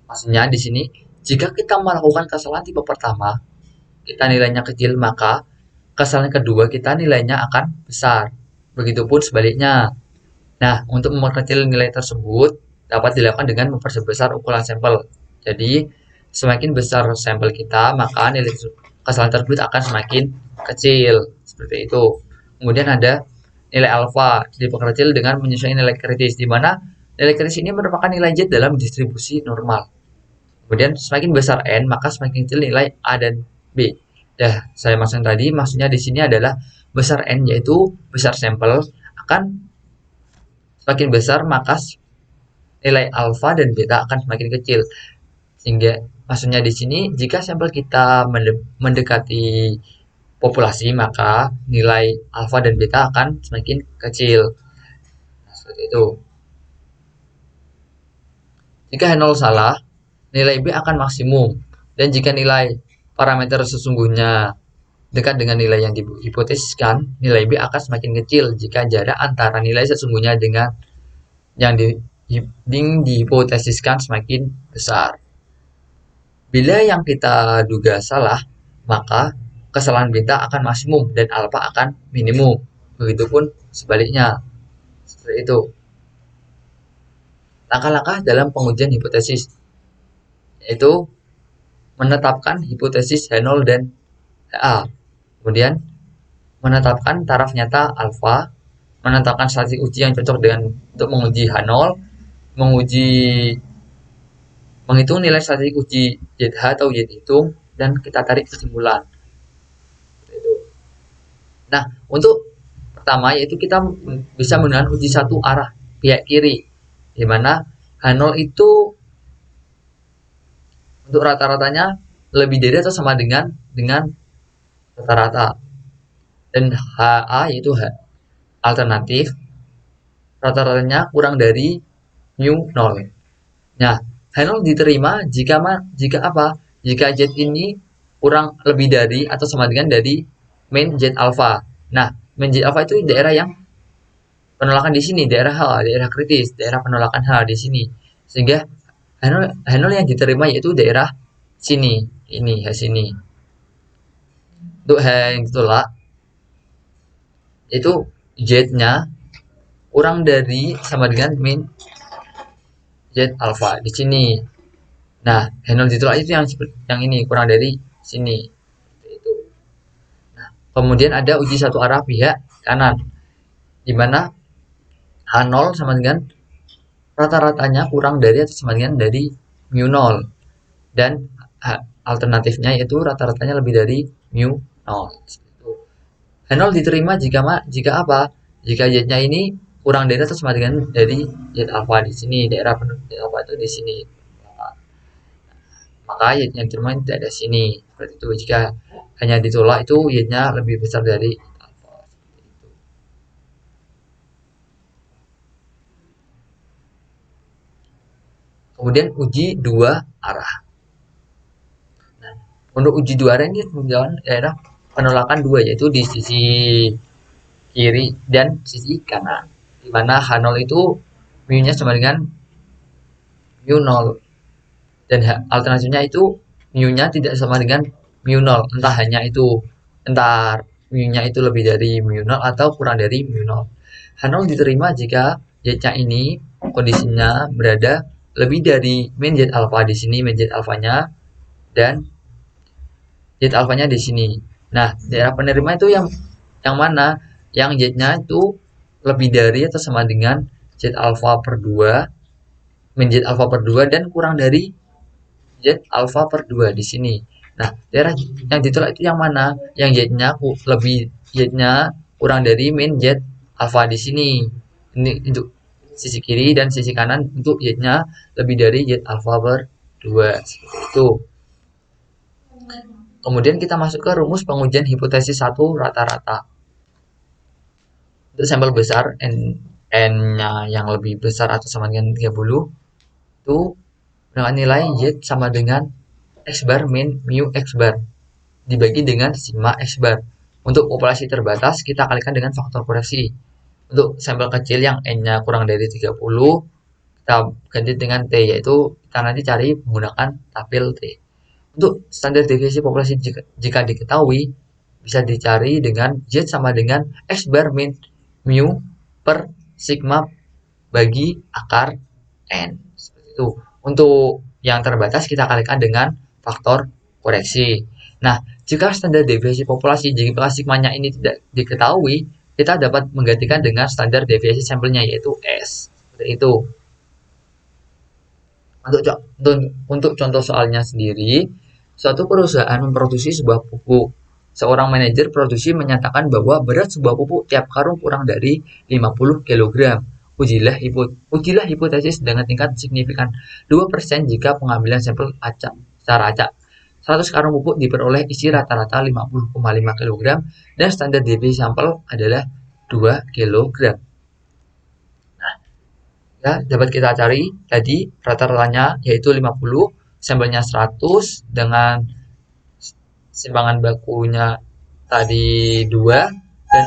Maksudnya di sini, jika kita melakukan kesalahan tipe pertama, kita nilainya kecil, maka kesalahan kedua kita nilainya akan besar. Begitupun sebaliknya. Nah, untuk memperkecil nilai tersebut dapat dilakukan dengan memperbesar ukuran sampel. Jadi, semakin besar sampel kita, maka nilai kesalahan tersebut akan semakin kecil. Seperti itu. Kemudian ada nilai alfa diperkecil dengan menyesuaikan nilai kritis, di mana nilai kritis ini merupakan nilai Z dalam distribusi normal. Kemudian semakin besar N, maka semakin kecil nilai A dan B. Saya maksudkan tadi, maksudnya di sini adalah besar N, yaitu besar sampel, akan semakin besar, maka nilai alfa dan beta akan semakin kecil. Sehingga maksudnya di sini, jika sampel kita mendekati populasi, maka nilai alfa dan beta akan semakin kecil. Nah, seperti itu. Jika H0 salah, nilai B akan maksimum. Dan jika nilai parameter sesungguhnya dekat dengan nilai yang dihipotesiskan, nilai B akan semakin kecil jika jarak antara nilai sesungguhnya dengan yang dihipotesiskan semakin besar. Bila yang kita duga salah, maka kesalahan beta akan maksimum dan alfa akan minimum. Begitupun sebaliknya. Seperti itu. Langkah-langkah dalam pengujian hipotesis yaitu menetapkan hipotesis H0 dan HA. Kemudian menetapkan taraf nyata alfa, menetapkan statistik uji yang cocok dengan untuk menguji H0, menghitung nilai statistik uji ZH atau Z hitung, dan kita tarik kesimpulan. Nah, untuk pertama yaitu kita bisa menggunakan uji satu arah pihak kiri, di mana H0 itu untuk rata-ratanya lebih dari atau sama dengan rata-rata, dan HA yaitu alternatif rata-ratanya kurang dari mu 0. Nah, H0 diterima jika apa? Jika Z ini kurang lebih dari atau sama dengan dari main Z alpha. Nah, main Z alpha itu daerah yang penolakan di sini, daerah H, daerah kritis, daerah penolakan H di sini. Sehingga H0 yang diterima yaitu daerah sini, ini H sini. Untuk H yang ditolak itu Z-nya kurang dari sama dengan min Z alpha di sini. Nah, H0 ditolak itu yang ini kurang dari sini. Itu. Nah, kemudian ada uji satu arah pihak kanan, di mana H0 sama dengan rata-ratanya kurang dari atau sama dengan dari mu 0, dan alternatifnya yaitu rata-ratanya lebih dari mu 0. H0 diterima jika apa? Jika Z-nya ini kurang dari atau sama dengan dari Z alpha di sini, daerah Z alpha itu di sini. Maka Y-nya diterima tidak ada sini. Seperti itu. Jika hanya ditolak itu Y-nya lebih besar dari alpha. Kemudian uji dua arah. Nah, untuk uji dua arah ini menunjukkan daerah penolakan dua, yaitu di sisi kiri dan sisi kanan. Di mana H0 itu mu-nya sama dengan mu 0. Dan alternatifnya itu mu-nya tidak sama dengan mu 0, entah mu-nya itu lebih dari mu 0 atau kurang dari mu 0. H0 diterima jika Z-nya ini kondisinya berada lebih dari min Z alpha di sini, min Z alpha-nya, dan Z alpha-nya di sini. Nah, daerah penerima itu yang mana? Yang Z-nya itu lebih dari atau sama dengan Z alpha per 2, min Z alpha per 2, dan kurang dari Z alpha per 2 di sini. Nah, daerah yang ditolak itu yang mana? Yang Z-nya kurang dari min Z alpha di sini. Ini untuk sisi kiri, dan sisi kanan untuk Z-nya lebih dari Z alpha per 2. Seperti itu. Kemudian kita masuk ke rumus pengujian hipotesis 1 rata-rata. Untuk sampel besar N-nya yang lebih besar atau sama dengan 30 itu dengan nilai Z sama dengan X bar min mu X bar dibagi dengan sigma X bar. Untuk populasi terbatas kita kalikan dengan faktor koreksi. Untuk sampel kecil yang N-nya kurang dari 30 kita ganti dengan T, yaitu kita nanti cari menggunakan tabel T. Untuk standar deviasi populasi jika diketahui bisa dicari dengan Z sama dengan X bar min mu per sigma bagi akar N. Seperti itu. Untuk yang terbatas kita kalikan dengan faktor koreksi. Nah, jika standar deviasi populasi jika sigmanya ini tidak diketahui, kita dapat menggantikan dengan standar deviasi sampelnya yaitu S. Seperti itu. Untuk contoh soalnya sendiri, suatu perusahaan memproduksi sebuah pupuk. Seorang manajer produksi menyatakan bahwa berat sebuah pupuk tiap karung kurang dari 50 kg. Ujilah hipotesis dengan tingkat signifikan 2% jika pengambilan sampel secara acak. 100 karung pupuk diperoleh isi rata-rata 50,5 kg dan standar deviasi sampel adalah 2 kg. Nah, Ya, dapat kita cari tadi rata-ratanya yaitu 50, sampelnya 100 dengan simpangan bakunya tadi 2 dan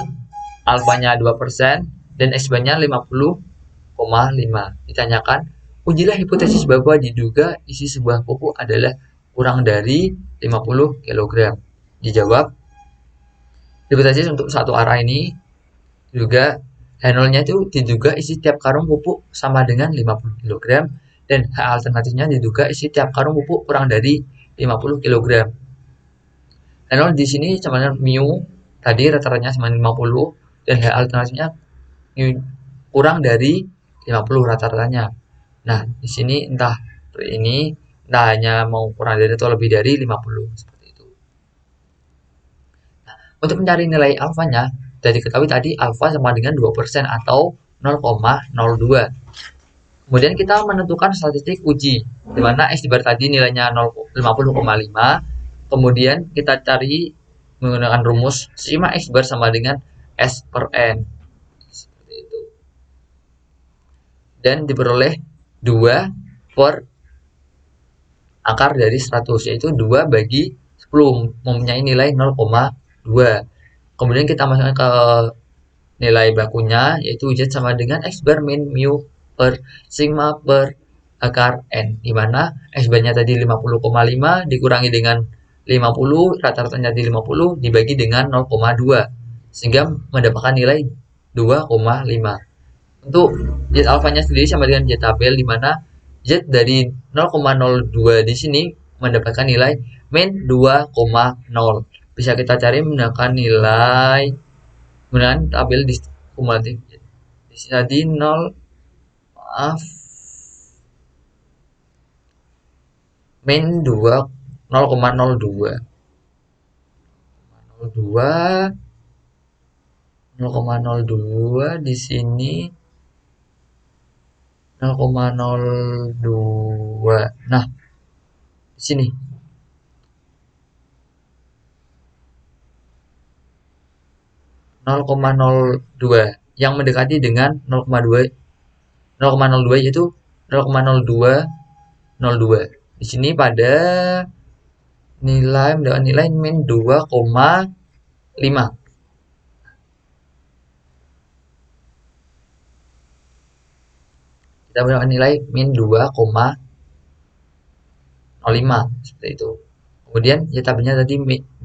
alfanya 2% dan X-bar-nya 50,5. Ditanyakan, ujilah hipotesis bahwa diduga isi sebuah pupuk adalah kurang dari 50 kg. Dijawab, hipotesis untuk satu arah ini juga H0-nya itu diduga isi tiap karung pupuk sama dengan 50 kg dan H alternatifnya diduga isi tiap karung pupuk kurang dari 50 kg. H0 di sini sama dengan mu tadi rata-ratanya sama dengan 50 dan H alternatifnya kurang dari 50 rata-ratanya. Nah, di sini entah ini entah hanya mau kurang dari atau lebih dari 50 seperti itu. Nah, untuk mencari nilai alfanya, sudah diketahui tadi alfa sama dengan 2% atau 0,02. Kemudian kita menentukan statistik uji, di mana X bar tadi nilainya 50,5. Kemudian kita cari menggunakan rumus sigma X bar sama dengan S per N. Seperti itu. Dan diperoleh 2 per akar dari 100, yaitu 2 bagi 10, mempunyai nilai 0,2. Kemudian kita masukkan ke nilai bakunya, yaitu Z sama dengan X bar min mu per sigma per akar N, di mana X bar-nya tadi 50,5 dikurangi dengan 50, rata-ratanya di 50 dibagi dengan 0,2, sehingga mendapatkan nilai 2,5. Untuk Z alfanya sendiri sama dengan Z tabel, di mana Z dari 0,02 di sini mendapatkan nilai min 2,0. Bisa kita cari menggunakan nilai menggunakan tabel di kumulatif. Di sini tadi 0, maaf, min 2 0,02 0,02 di sini 0,02. Nah, di sini 0,02 yang mendekati dengan 0,02 yaitu 0,0202. Di sini pada nilai mendapatkan nilai min 2,5. Kita mendapatkan nilai min 2,05 seperti itu. Kemudian ya tabelnya tadi 2,5,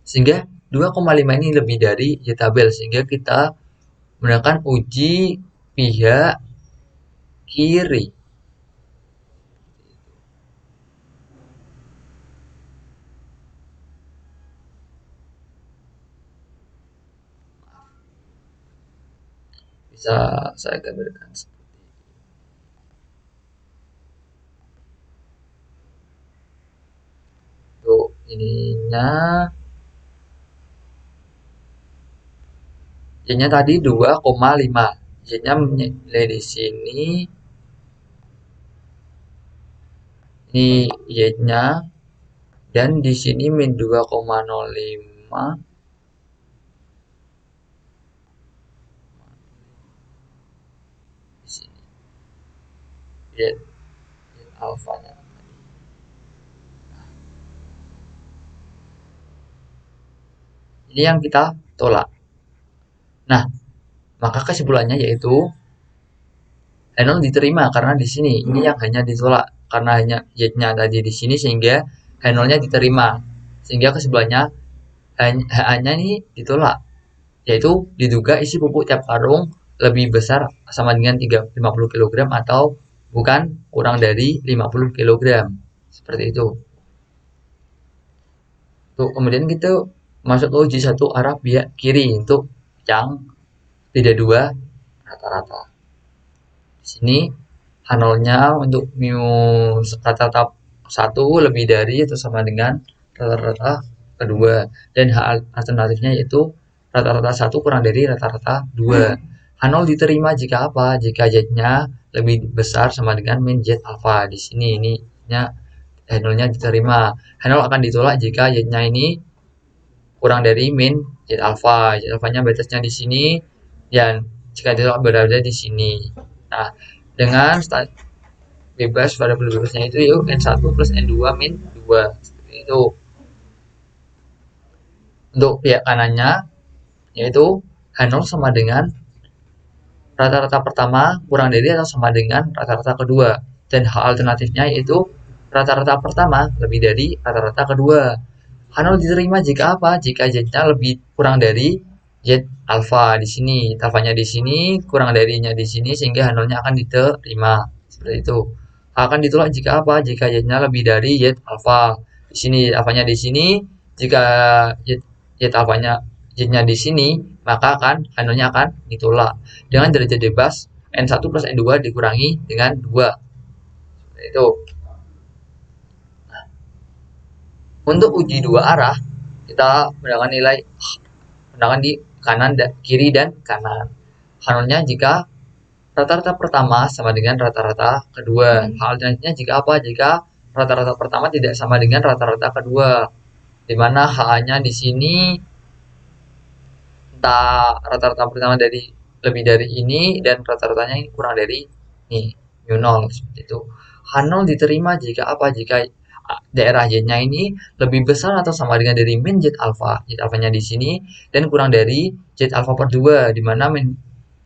sehingga 2,5 ini lebih dari ya tabel, sehingga kita menggunakan uji pihak kiri. Bisa saya gambarkan seperti itu. Ininya Y-nya tadi 2,5. Y-nya nilai di sini. Ini Y-nya. Dan di sini min 2,05. Di sini. Y alfanya. Ini yang kita tolak. Nah, maka kesimpulannya yaitu H0 diterima karena di sini ini yang hanya ditolak karena hanya Y-nya tadi di sini, sehingga H0-nya diterima. Sehingga kesimpulannya H-nya ini ditolak, yaitu diduga isi pupuk tiap karung lebih besar sama dengan 50 kg atau bukan kurang dari 50 kg. Seperti itu. Tuh, kemudian kita masuk ke uji satu arah pihak kiri untuk yang tidak dua rata-rata. Di sini H0-nya untuk mu rata-rata 1 lebih dari atau sama dengan rata-rata kedua, dan H alternatifnya yaitu rata-rata 1 kurang dari rata-rata 2. H0 diterima jika apa? Jika Z-nya lebih besar sama dengan min Z alfa. Di sini ininya H0-nya diterima. H0 akan ditolak jika Z-nya ini kurang dari min Z alfa. Z alfanya batasnya di sini, dan jika ditolak berada di sini. Nah, dengan bebas variabel bebasnya itu yuk N1 plus N2 min 2. Seperti itu. Untuk pihak kanannya, yaitu H0 sama dengan rata-rata pertama kurang dari atau sama dengan rata-rata kedua. Dan hal alternatifnya yaitu rata-rata pertama lebih dari rata-rata kedua. H0 diterima jika apa? Jika Z-nya lebih kurang dari Z alfa di sini. Alfanya di sini, kurang darinya di sini, sehingga H0-nya akan diterima. Seperti itu. Akan ditolak jika apa? Jika Z-nya lebih dari Z alfa. Di sini, alfanya di sini. Jika Z alfanya Z-nya di sini, maka H0-nya akan ditolak. Dengan derajat bebas, N1 plus N2 dikurangi dengan 2. Seperti itu. Untuk uji dua arah, kita menggunakan nilai di kanan dan kiri dan kanan. H0-nya jika rata-rata pertama sama dengan rata-rata kedua. Hal alternatifnya jika apa? Jika rata-rata pertama tidak sama dengan rata-rata kedua. Di mana H-nya di sini entah rata-rata pertama dari lebih dari ini dan rata-ratanya kurang dari ini, mu 0 seperti itu. H0 diterima jika apa? Jika daerah Z-nya ini lebih besar atau sama dengan dari min Z alfa. Z alfanya di sini dan kurang dari Z alfa per 2 di mana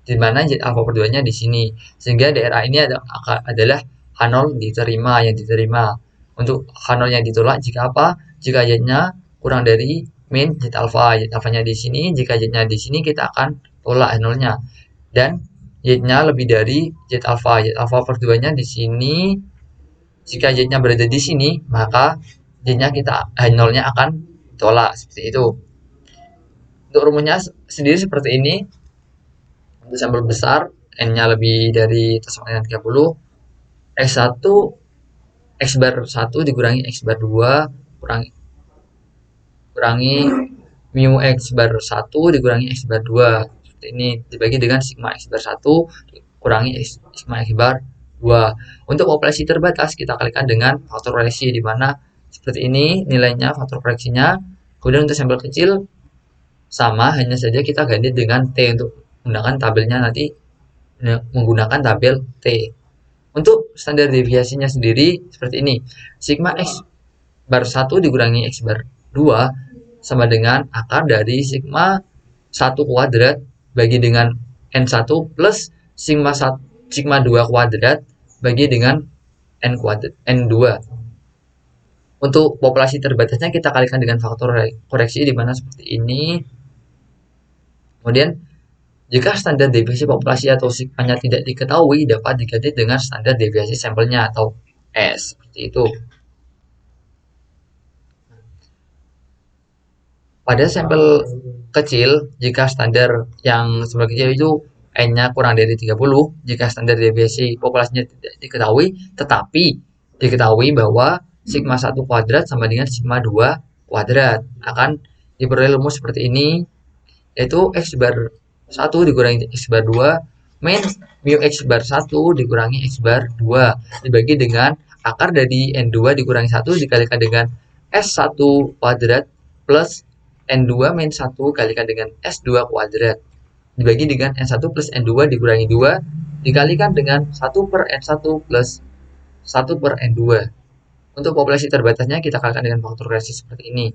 Z alfa per 2-nya di sini. Sehingga daerah ini adalah H0 diterima yang diterima. Untuk H0 yang ditolak jika apa? Jika Z-nya kurang dari min Z alfa. Z alfanya di sini, jika Z-nya di sini kita akan tolak H0-nya. Dan Z-nya lebih dari Z alfa. Z alfa per 2-nya di sini. Jika Z-nya berada di sini, maka Z-nya H0-nya akan tolak seperti itu. Untuk rumusnya sendiri seperti ini. Untuk sampel besar, N-nya lebih dari atau sama dengan 30, X1 X bar 1 dikurangi X bar 2 kurangi mu X bar 1 dikurangi X bar 2. Seperti ini dibagi dengan sigma X bar 1 kurangi sigma X bar 2. Untuk populasi terbatas kita kalikan dengan faktor koreksi di mana seperti ini nilainya faktor koreksinya. Kemudian untuk sampel kecil sama, hanya saja kita ganti dengan T untuk menggunakan tabelnya nanti menggunakan tabel T. Untuk standar deviasinya sendiri seperti ini. Sigma X bar 1 dikurangi X bar 2 sama dengan akar dari sigma 1 kuadrat bagi dengan N1 plus sigma 2 kuadrat bagi dengan N2. Untuk populasi terbatasnya kita kalikan dengan faktor koreksi di mana seperti ini. Kemudian jika standar deviasi populasi atau sigmanya tidak diketahui, dapat diganti dengan standar deviasi sampelnya atau S. Seperti itu. Pada sampel kecil, jika standar yang sampel kecil itu N-nya kurang dari 30, jika standar deviasi populasinya tidak diketahui, tetapi diketahui bahwa sigma 1 kuadrat sama dengan sigma 2 kuadrat. Akan diperoleh rumus seperti ini, yaitu X bar 1 dikurangi X bar 2 min mu X bar 1 dikurangi X bar 2 dibagi dengan akar dari N2 dikurangi 1 dikalikan dengan S1 kuadrat plus N2 min 1 kalikan dengan S2 kuadrat dibagi dengan N1 plus N2 dikurangi 2 dikalikan dengan 1 per N1 plus 1 per N2. Untuk populasi terbatasnya kita kalikan dengan faktor koreksi seperti ini.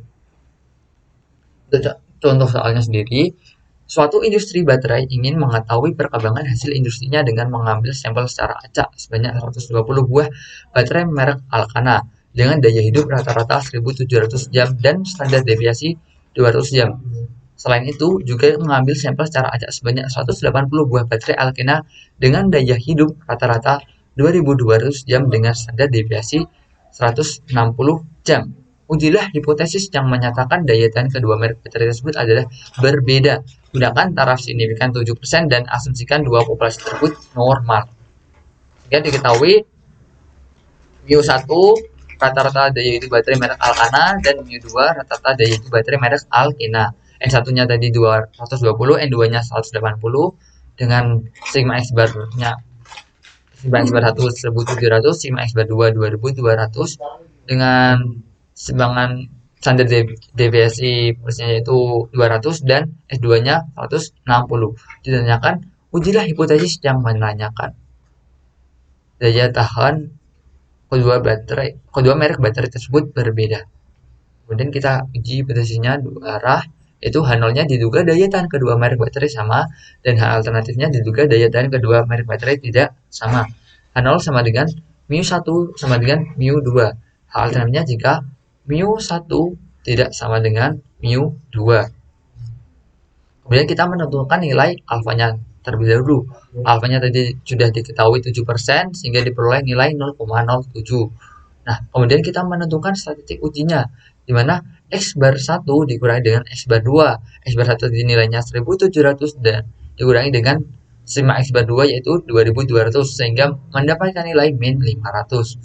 Contoh soalnya sendiri, suatu industri baterai ingin mengetahui perkembangan hasil industrinya dengan mengambil sampel secara acak sebanyak 120 buah baterai merek Alcana dengan daya hidup rata-rata 1700 jam dan standar deviasi 200 jam. Selain itu, juga mengambil sampel secara acak sebanyak 180 buah baterai Alcana dengan daya hidup rata-rata 2200 jam dengan standar deviasi 160 jam. Ujilah hipotesis yang menyatakan daya tahan kedua merek baterai tersebut adalah berbeda. Gunakan taraf signifikan 7% dan asumsikan dua populasi tersebut normal. Jika diketahui mu1 rata-rata daya hidup baterai merek Alcana dan mu2 rata-rata daya hidup baterai merek Alcana. N1-nya tadi 220, N2-nya 180 dengan sigma X bar-nya sigma X bar 1 1700, sigma X bar 2 2200 dengan sebangan standar deviasi persisnya yaitu 200 dan S2-nya 160. Ditanyakan, ujilah hipotesis yang menanyakan. daya tahan kedua merek baterai tersebut berbeda. Kemudian kita uji posisinya dua arah, yaitu H0-nya diduga daya tahan kedua merek baterai sama, dan H alternatifnya diduga daya tahan kedua merek baterai tidak sama. H0 sama dengan μ1 sama dengan μ2. H alternatifnya jika μ1 tidak sama dengan μ2. Kemudian kita menentukan nilai alfanya terlebih dahulu. Alfanya tadi sudah diketahui 7%, sehingga diperoleh nilai 0,07. Nah, kemudian kita menentukan statistik ujinya, di mana X bar 1 dikurangi dengan X bar 2. X bar 1 nilainya 1700 dan dikurangi dengan sigma X bar 2 yaitu 2200, sehingga mendapatkan nilai min 500.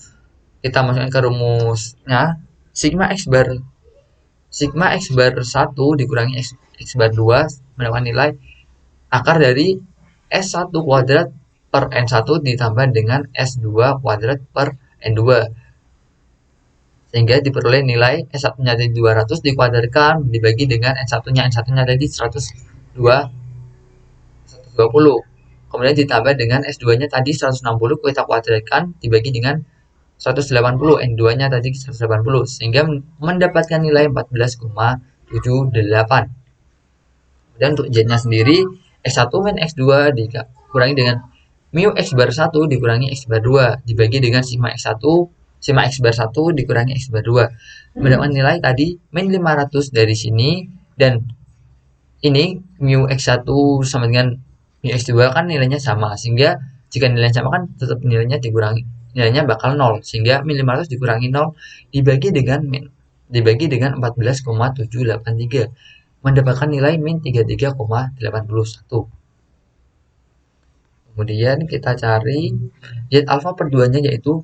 Kita masukkan ke rumusnya, sigma X bar 1 dikurangi X bar 2 mendapatkan nilai akar dari S1 kuadrat per N1 ditambah dengan S2 kuadrat per N2. Sehingga diperoleh nilai S1-nya dari 200 dikuadratkan dibagi dengan N1-nya. N1-nya tadi 120. Kemudian ditambah dengan S2-nya tadi 160, kita kuadratkan dibagi dengan 180. N2-nya tadi 180, sehingga mendapatkan nilai 14,78. Dan untuk Z-nya sendiri, X1 min X2 dikurangi dengan mu X bar 1 dikurangi X bar 2 dibagi dengan sigma X1, sigma X bar 1 dikurangi X bar 2. Mendapatkan nilai tadi min 500 dari sini, dan ini mu X1 sama dengan mu X2 kan nilainya sama, sehingga jika nilainya sama kan tetap nilainya dikurangi, nilainya bakal 0, sehingga min 500 dikurangi 0 dibagi dengan 14,783 mendapatkan nilai min 33,81. Kemudian kita cari Z alfa per 2-nya yaitu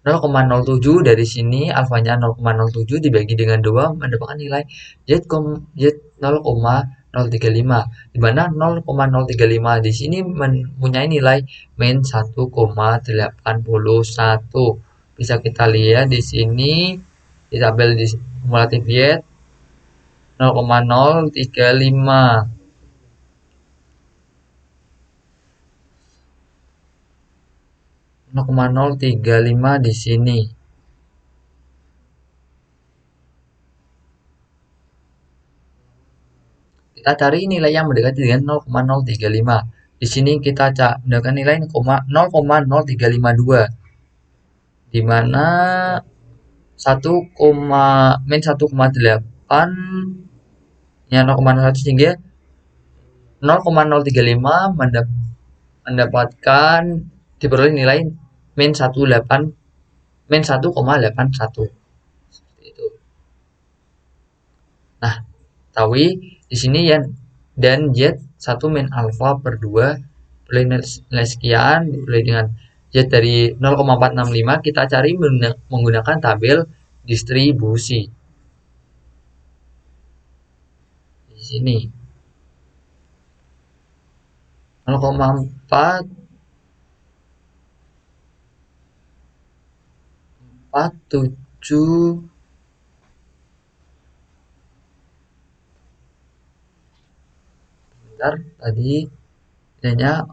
0,07. Dari sini alfanya 0,07 dibagi dengan 2 mendapatkan nilai Z 0,035, di mana 0,035 di sini mempunyai nilai min 1,81. Bisa kita lihat di sini di tabel di kumulatif Y 0,035. 0,035 di sini. Kita cari nilai yang mendekati dengan 0,035. Di sini kita mendapatkan nilai 0,0352, di mana 1,8 ya 0,1, sehingga 0,035 mendapatkan diperoleh nilai min 1,81 seperti itu. Nah, tahu di sini ya, dan Z 1 min alfa per 2 boleh nilai sekian, boleh dengan Z dari 0,465 kita cari menggunakan tabel distribusi. Di sini 0,447 tadi nilainya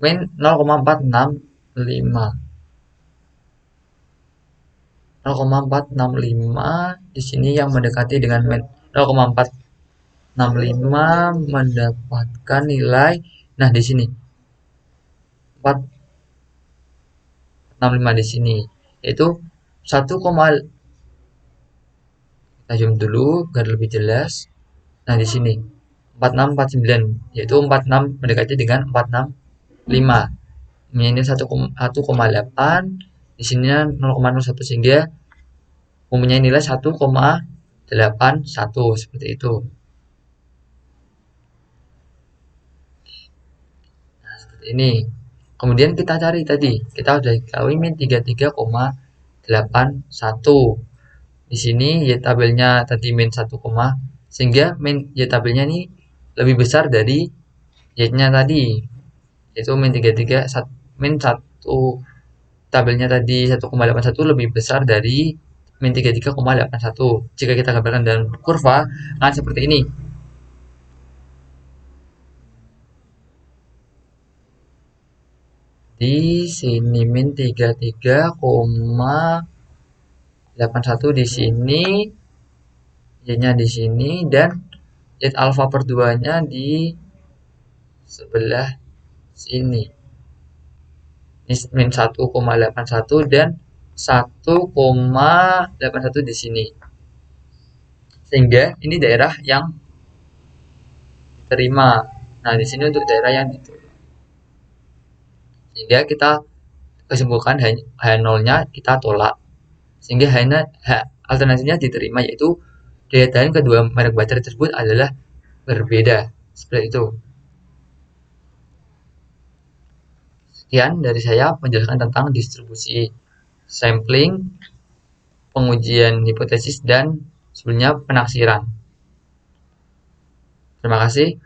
min 0,465. 0,465 di sini yang mendekati dengan min 0,465 mendapatkan nilai, nah di sini 465 di sini yaitu 1, kita zoom dulu agar lebih jelas. Nah di sini 4649 yaitu 46 mendekati dengan 465. Ini 1,8, di sini 0,01, sehingga mempunyai nilai 1,81 seperti itu. Nah, seperti ini. Kemudian kita cari tadi, kita sudah tahu min 33,81. Di sini Y tabelnya tadi min 1, sehingga min Y tabelnya ini lebih besar dari Y-nya tadi, yaitu min 33, min 1 tabelnya tadi 1,81 lebih besar dari min 33,81. Jika kita gambarkan dalam kurva, akan seperti ini. Di sini min 33,81 di sini, Y-nya di sini, dan Z alfa per 2-nya di sebelah sini. Ini min 1,81 dan 1,81 di sini. Sehingga ini daerah yang diterima. Nah, di sini untuk daerah yang diterima. Sehingga kita kesimpulan H0-nya kita tolak. Sehingga alternatifnya diterima, yaitu daya tahan kedua merek baterai tersebut adalah berbeda. Seperti itu. Sekian dari saya menjelaskan tentang distribusi sampling, pengujian hipotesis, dan sebelumnya penaksiran. Terima kasih.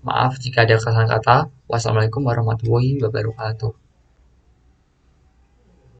Maaf jika ada kesalahan kata. Wassalamualaikum warahmatullahi wabarakatuh.